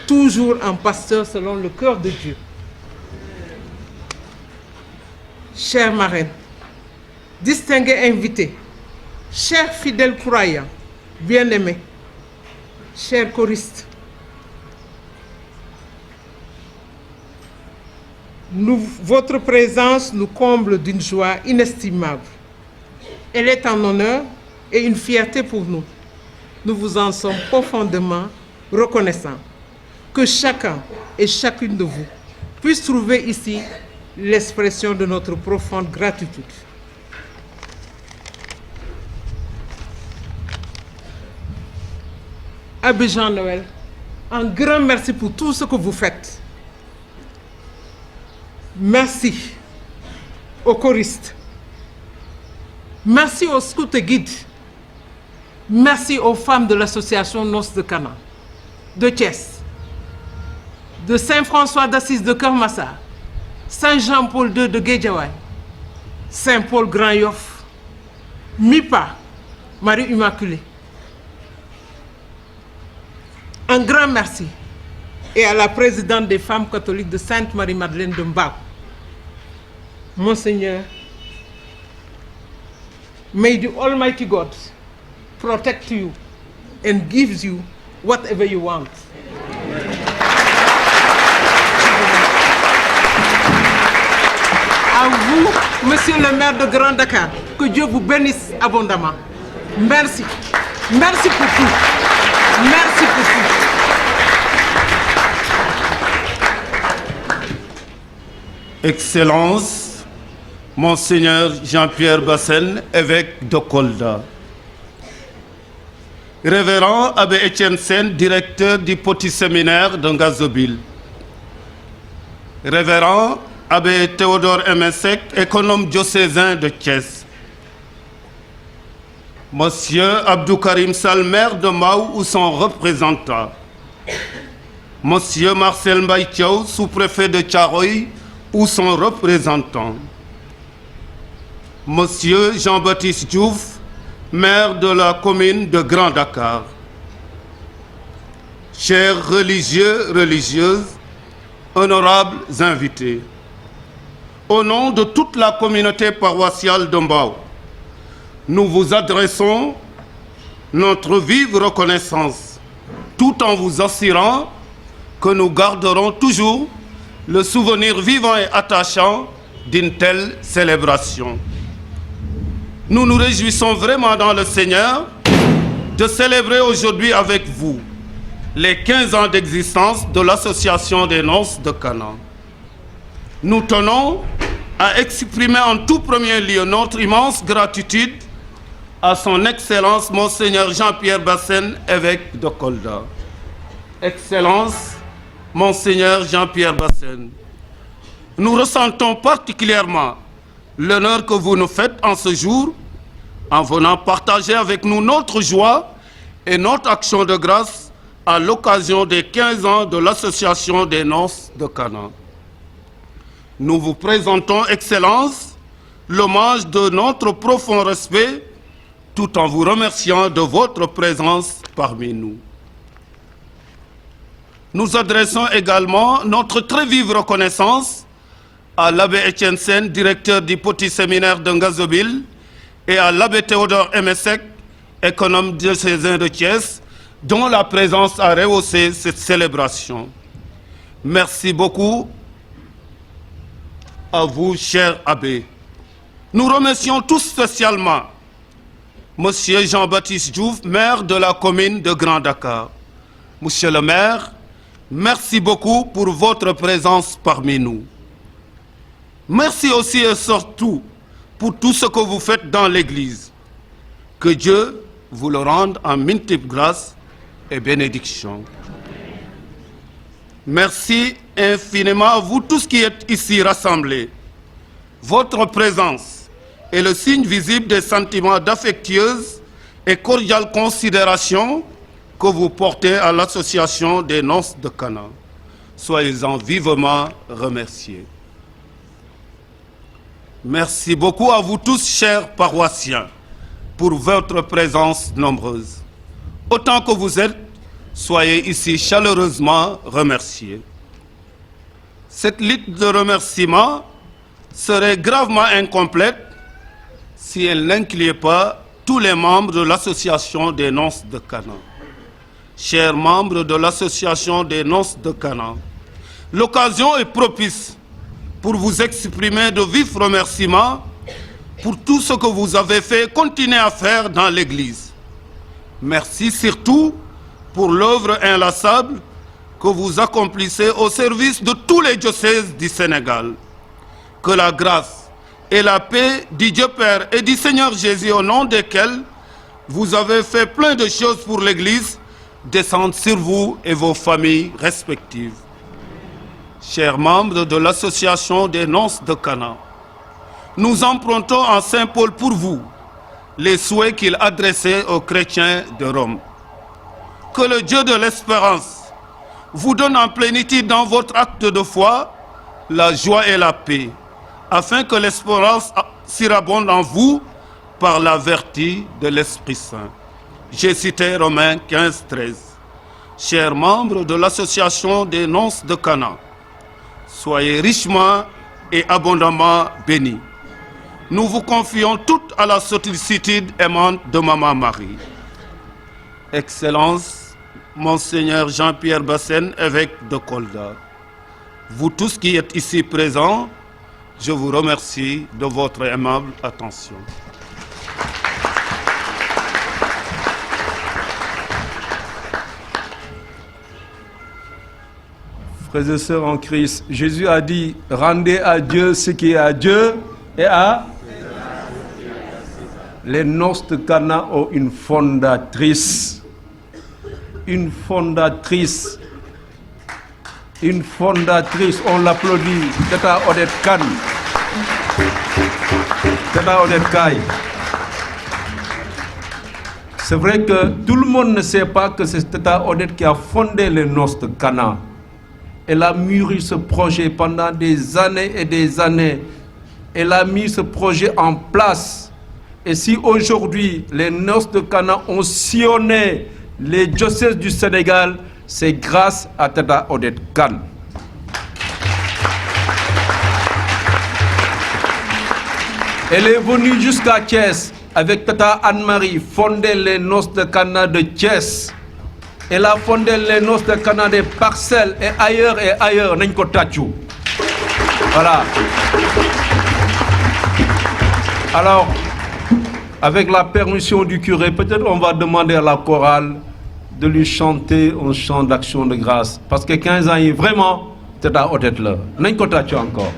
toujours un pasteur selon le cœur de Dieu. Chère marraine, distingués invités, chers fidèles croyants, bien-aimés, chers choristes, votre présence nous comble d'une joie inestimable. Elle est un honneur et une fierté pour nous. Nous vous en sommes profondément reconnaissants. Que chacun et chacune de vous puisse trouver ici l'expression de notre profonde gratitude. Abbé Jean-Noël, un grand merci pour tout ce que vous faites. Merci aux choristes. Merci aux scouts et guides. Merci aux femmes de l'association Noces de Cana, de Thiès, de Saint-François d'Assise de Kermassa, Saint-Jean-Paul II de Guédiawaye, Saint-Paul Grand Yoff, MIPA, Marie Immaculée. Un grand merci et à la présidente des femmes catholiques de Sainte-Marie-Madeleine de Mbao. Monseigneur, may the Almighty God protect you and gives you whatever you want. À vous, Monsieur le maire de Grand Dakar, que Dieu vous bénisse abondamment. Merci. Merci pour tout. Merci pour tout. Excellence, Monseigneur Jean-Pierre Bassène, évêque de Kolda. Révérend Abbé Étienne Sen, directeur du petit séminaire de Ngazobile. Révérend Abbé Théodore Emensek, économe diocésain de Thiès. Monsieur Abdou Karim Sall, maire de Mbao ou son représentant. Monsieur Marcel Mbaïtiaou, sous-préfet de Thiaroye ou son représentant. Monsieur Jean-Baptiste Diouf, maire de la commune de Grand Dakar. Chers religieux, religieuses, honorables invités, au nom de toute la communauté paroissiale de Mbao, nous vous adressons notre vive reconnaissance, tout en vous assurant que nous garderons toujours le souvenir vivant et attachant d'une telle célébration. Nous nous réjouissons vraiment dans le Seigneur de célébrer aujourd'hui avec vous les 15 ans d'existence de l'Association des Noces de Cana. Nous tenons à exprimer en tout premier lieu notre immense gratitude à son Excellence Monseigneur Jean-Pierre Bassène, évêque de Kolda. Excellence, Monseigneur Jean-Pierre Bassène, nous ressentons particulièrement l'honneur que vous nous faites en ce jour en venant partager avec nous notre joie et notre action de grâce à l'occasion des 15 ans de l'Association des Noces de Cana. Nous vous présentons, Excellence, l'hommage de notre profond respect tout en vous remerciant de votre présence parmi nous. Nous adressons également notre très vive reconnaissance à l'abbé Étienne Sen, directeur du petit séminaire de Ngazobile, et à l'abbé Théodore Emesek, économe diocésain de Thiès, dont la présence a rehaussé cette célébration. Merci beaucoup à vous, cher abbé. Nous remercions tous spécialement Monsieur Jean-Baptiste Diouf, maire de la commune de Grand Dakar. Monsieur le maire, merci beaucoup pour votre présence parmi nous. Merci aussi et surtout pour tout ce que vous faites dans l'Église. Que Dieu vous le rende en multiples grâces et bénédictions. Merci infiniment à vous tous qui êtes ici rassemblés. Votre présence est le signe visible des sentiments d'affectueuse et cordiale considération que vous portez à l'association des Noces de Cana. Soyez-en vivement remerciés. Merci beaucoup à vous tous, chers paroissiens, pour votre présence nombreuse. Autant que vous êtes, soyez ici chaleureusement remerciés. Cette liste de remerciements serait gravement incomplète si elle n'incluait pas tous les membres de l'association des Noces de Cana. Chers membres de l'association des Noces de Cana, l'occasion est propice pour vous exprimer de vifs remerciements pour tout ce que vous avez fait et continuez à faire dans l'Église. Merci surtout pour l'œuvre inlassable que vous accomplissez au service de tous les diocèses du Sénégal. Que la grâce et la paix du Dieu Père et du Seigneur Jésus, au nom desquels vous avez fait plein de choses pour l'Église, descendent sur vous et vos familles respectives. Chers membres de l'association des Noces de Cana, nous empruntons à Saint Paul pour vous les souhaits qu'il adressait aux chrétiens de Rome. Que le Dieu de l'espérance vous donne en plénitude dans votre acte de foi la joie et la paix, afin que l'espérance surabonde en vous par la vertu de l'Esprit Saint. J'ai cité Romains 15, 13. Chers membres de l'association des Noces de Cana, soyez richement et abondamment bénis. Nous vous confions toutes à la sollicitude aimante de Maman Marie. Excellence, Monseigneur Jean-Pierre Bassène, évêque de Kolda. Vous tous qui êtes ici présents, je vous remercie de votre aimable attention. Frères et sœurs en Christ, Jésus a dit, rendez à Dieu ce qui est à Dieu et à... Les Noces de Cana ont une fondatrice. Une fondatrice. Une fondatrice, on l'applaudit. Tata Odette Kane. Tata Odette Kane. C'est vrai que tout le monde ne sait pas que c'est Tata Odette qui a fondé les Noces de Cana. Elle a mûri ce projet pendant des années et des années. Elle a mis ce projet en place. Et si aujourd'hui les Noces de Cana ont sillonné les diocèses du Sénégal, c'est grâce à Tata Odette Kane. Elle est venue jusqu'à Thiès avec Tata Anne-Marie fonder les Noces de Cana de Thiès. Elle a fondé les Noces de Cana des Parcelles et ailleurs, Nenko Tachou. Voilà. Alors, avec la permission du curé, peut-être on va demander à la chorale de lui chanter un chant d'action de grâce. Parce que 15 ans, vraiment, c'est à Odette là. Nenko Tachou encore.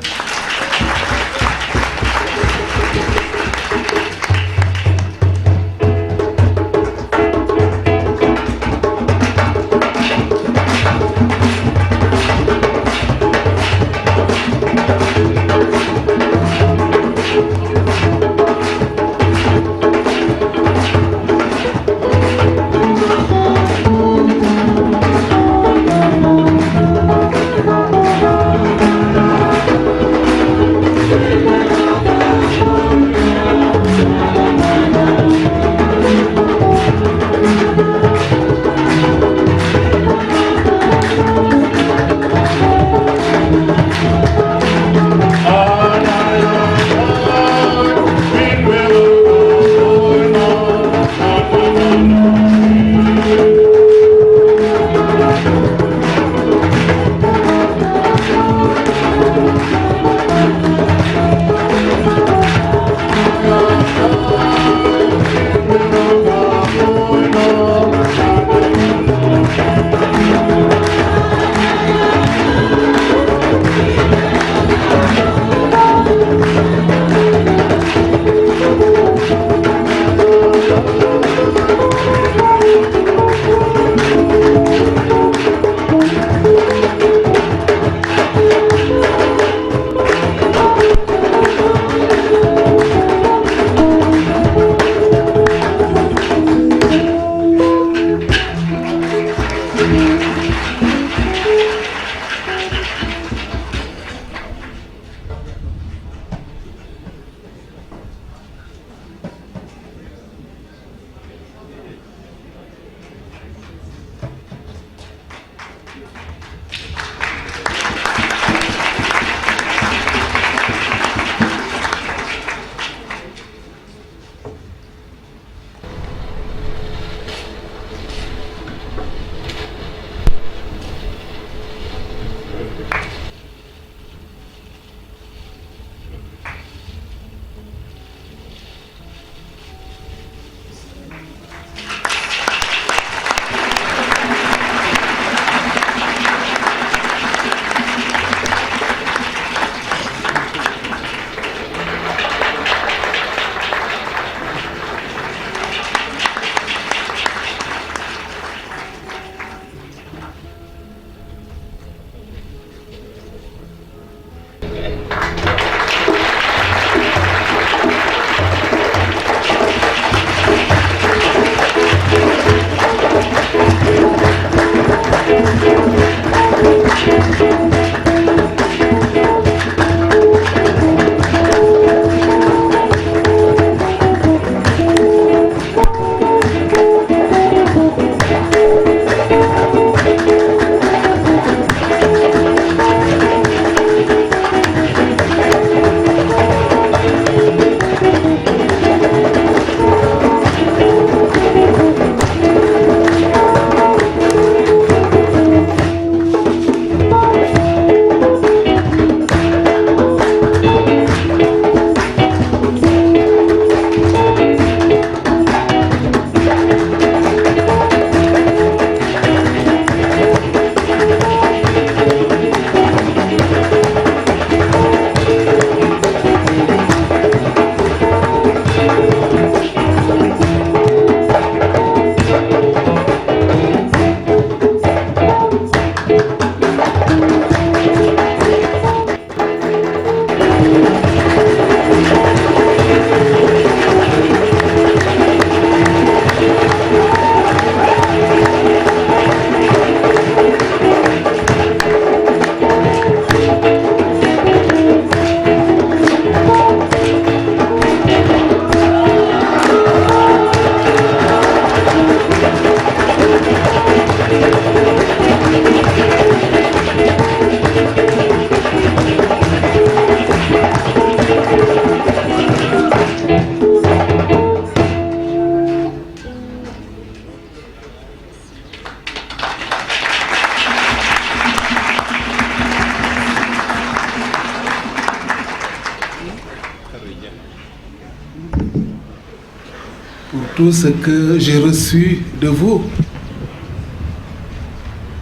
Tout ce que j'ai reçu de vous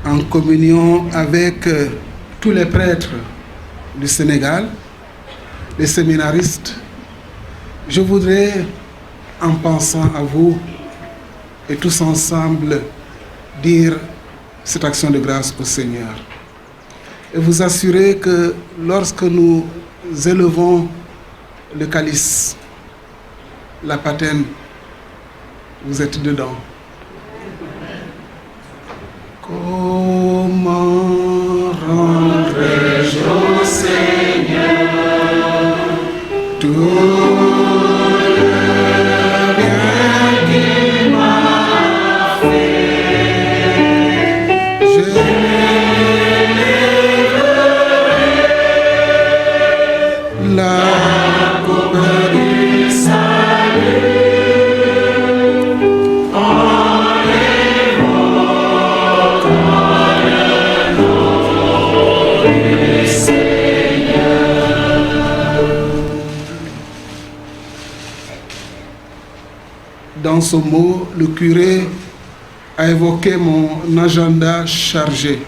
en communion avec tous les prêtres du Sénégal, les séminaristes, je voudrais, en pensant à vous et tous ensemble, dire cette action de grâce au Seigneur et vous assurer que lorsque nous élevons le calice, la patène, vous êtes dedans. Comment rendrai-je au Seigneur tout le bien qu'il m'a fait? Je l'élèverai, la coupe du salut. Dans ce mot, le curé a évoqué mon agenda chargé.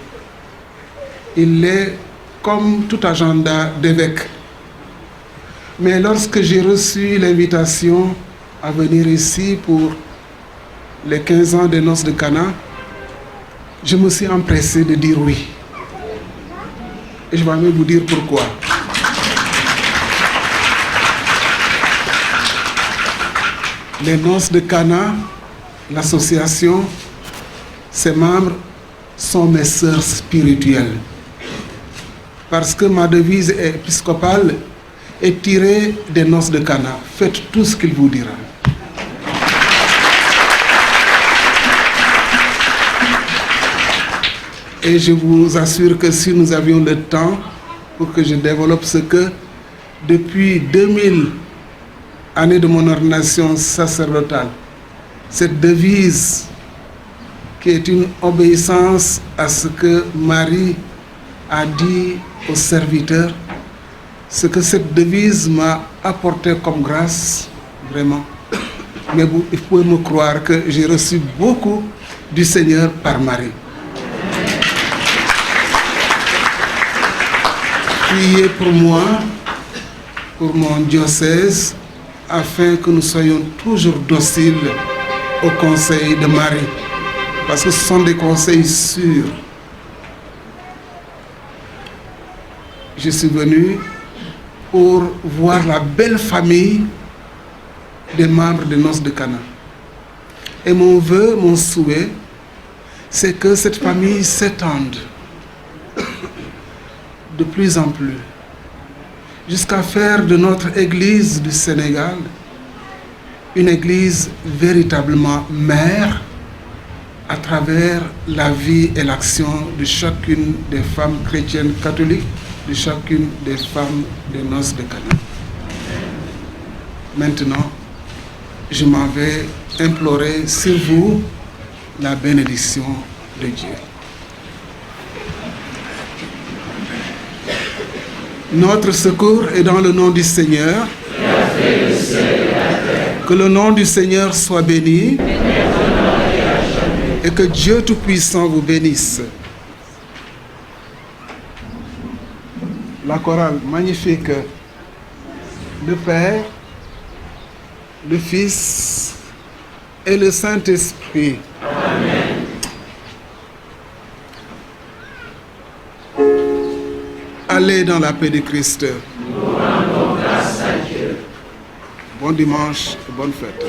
Il est comme tout agenda d'évêque. Mais lorsque j'ai reçu l'invitation à venir ici pour les 15 ans des noces de Cana, je me suis empressé de dire oui. Et je vais même vous dire pourquoi. Les noces de Cana, l'association, ses membres sont mes sœurs spirituelles. Parce que ma devise épiscopale est tirée des noces de Cana. Faites tout ce qu'il vous dira. Et je vous assure que si nous avions le temps pour que je développe ce que, depuis 2000 année de mon ordination sacerdotale, cette devise qui est une obéissance à ce que Marie a dit aux serviteurs, ce que cette devise m'a apporté comme grâce, vraiment. Mais vous pouvez me croire que j'ai reçu beaucoup du Seigneur par Marie. Priez pour moi, pour mon diocèse, afin que nous soyons toujours dociles au conseil de Marie, parce que ce sont des conseils sûrs. Je suis venu pour voir la belle famille des membres des noces de Cana. Et mon vœu, mon souhait, c'est que cette famille s'étende de plus en plus, jusqu'à faire de notre Église du Sénégal une Église véritablement mère à travers la vie et l'action de chacune des femmes chrétiennes catholiques, de chacune des femmes des noces de Cana. Maintenant, je m'en vais implorer sur vous la bénédiction de Dieu. Notre secours est dans le nom du Seigneur. Que le nom du Seigneur soit béni et que Dieu Tout-Puissant vous bénisse. La chorale magnifique, le Père, le Fils et le Saint-Esprit. Amen. Allez dans la paix de Christ. Nous rendons grâce à Dieu. Bon dimanche et bonne fête.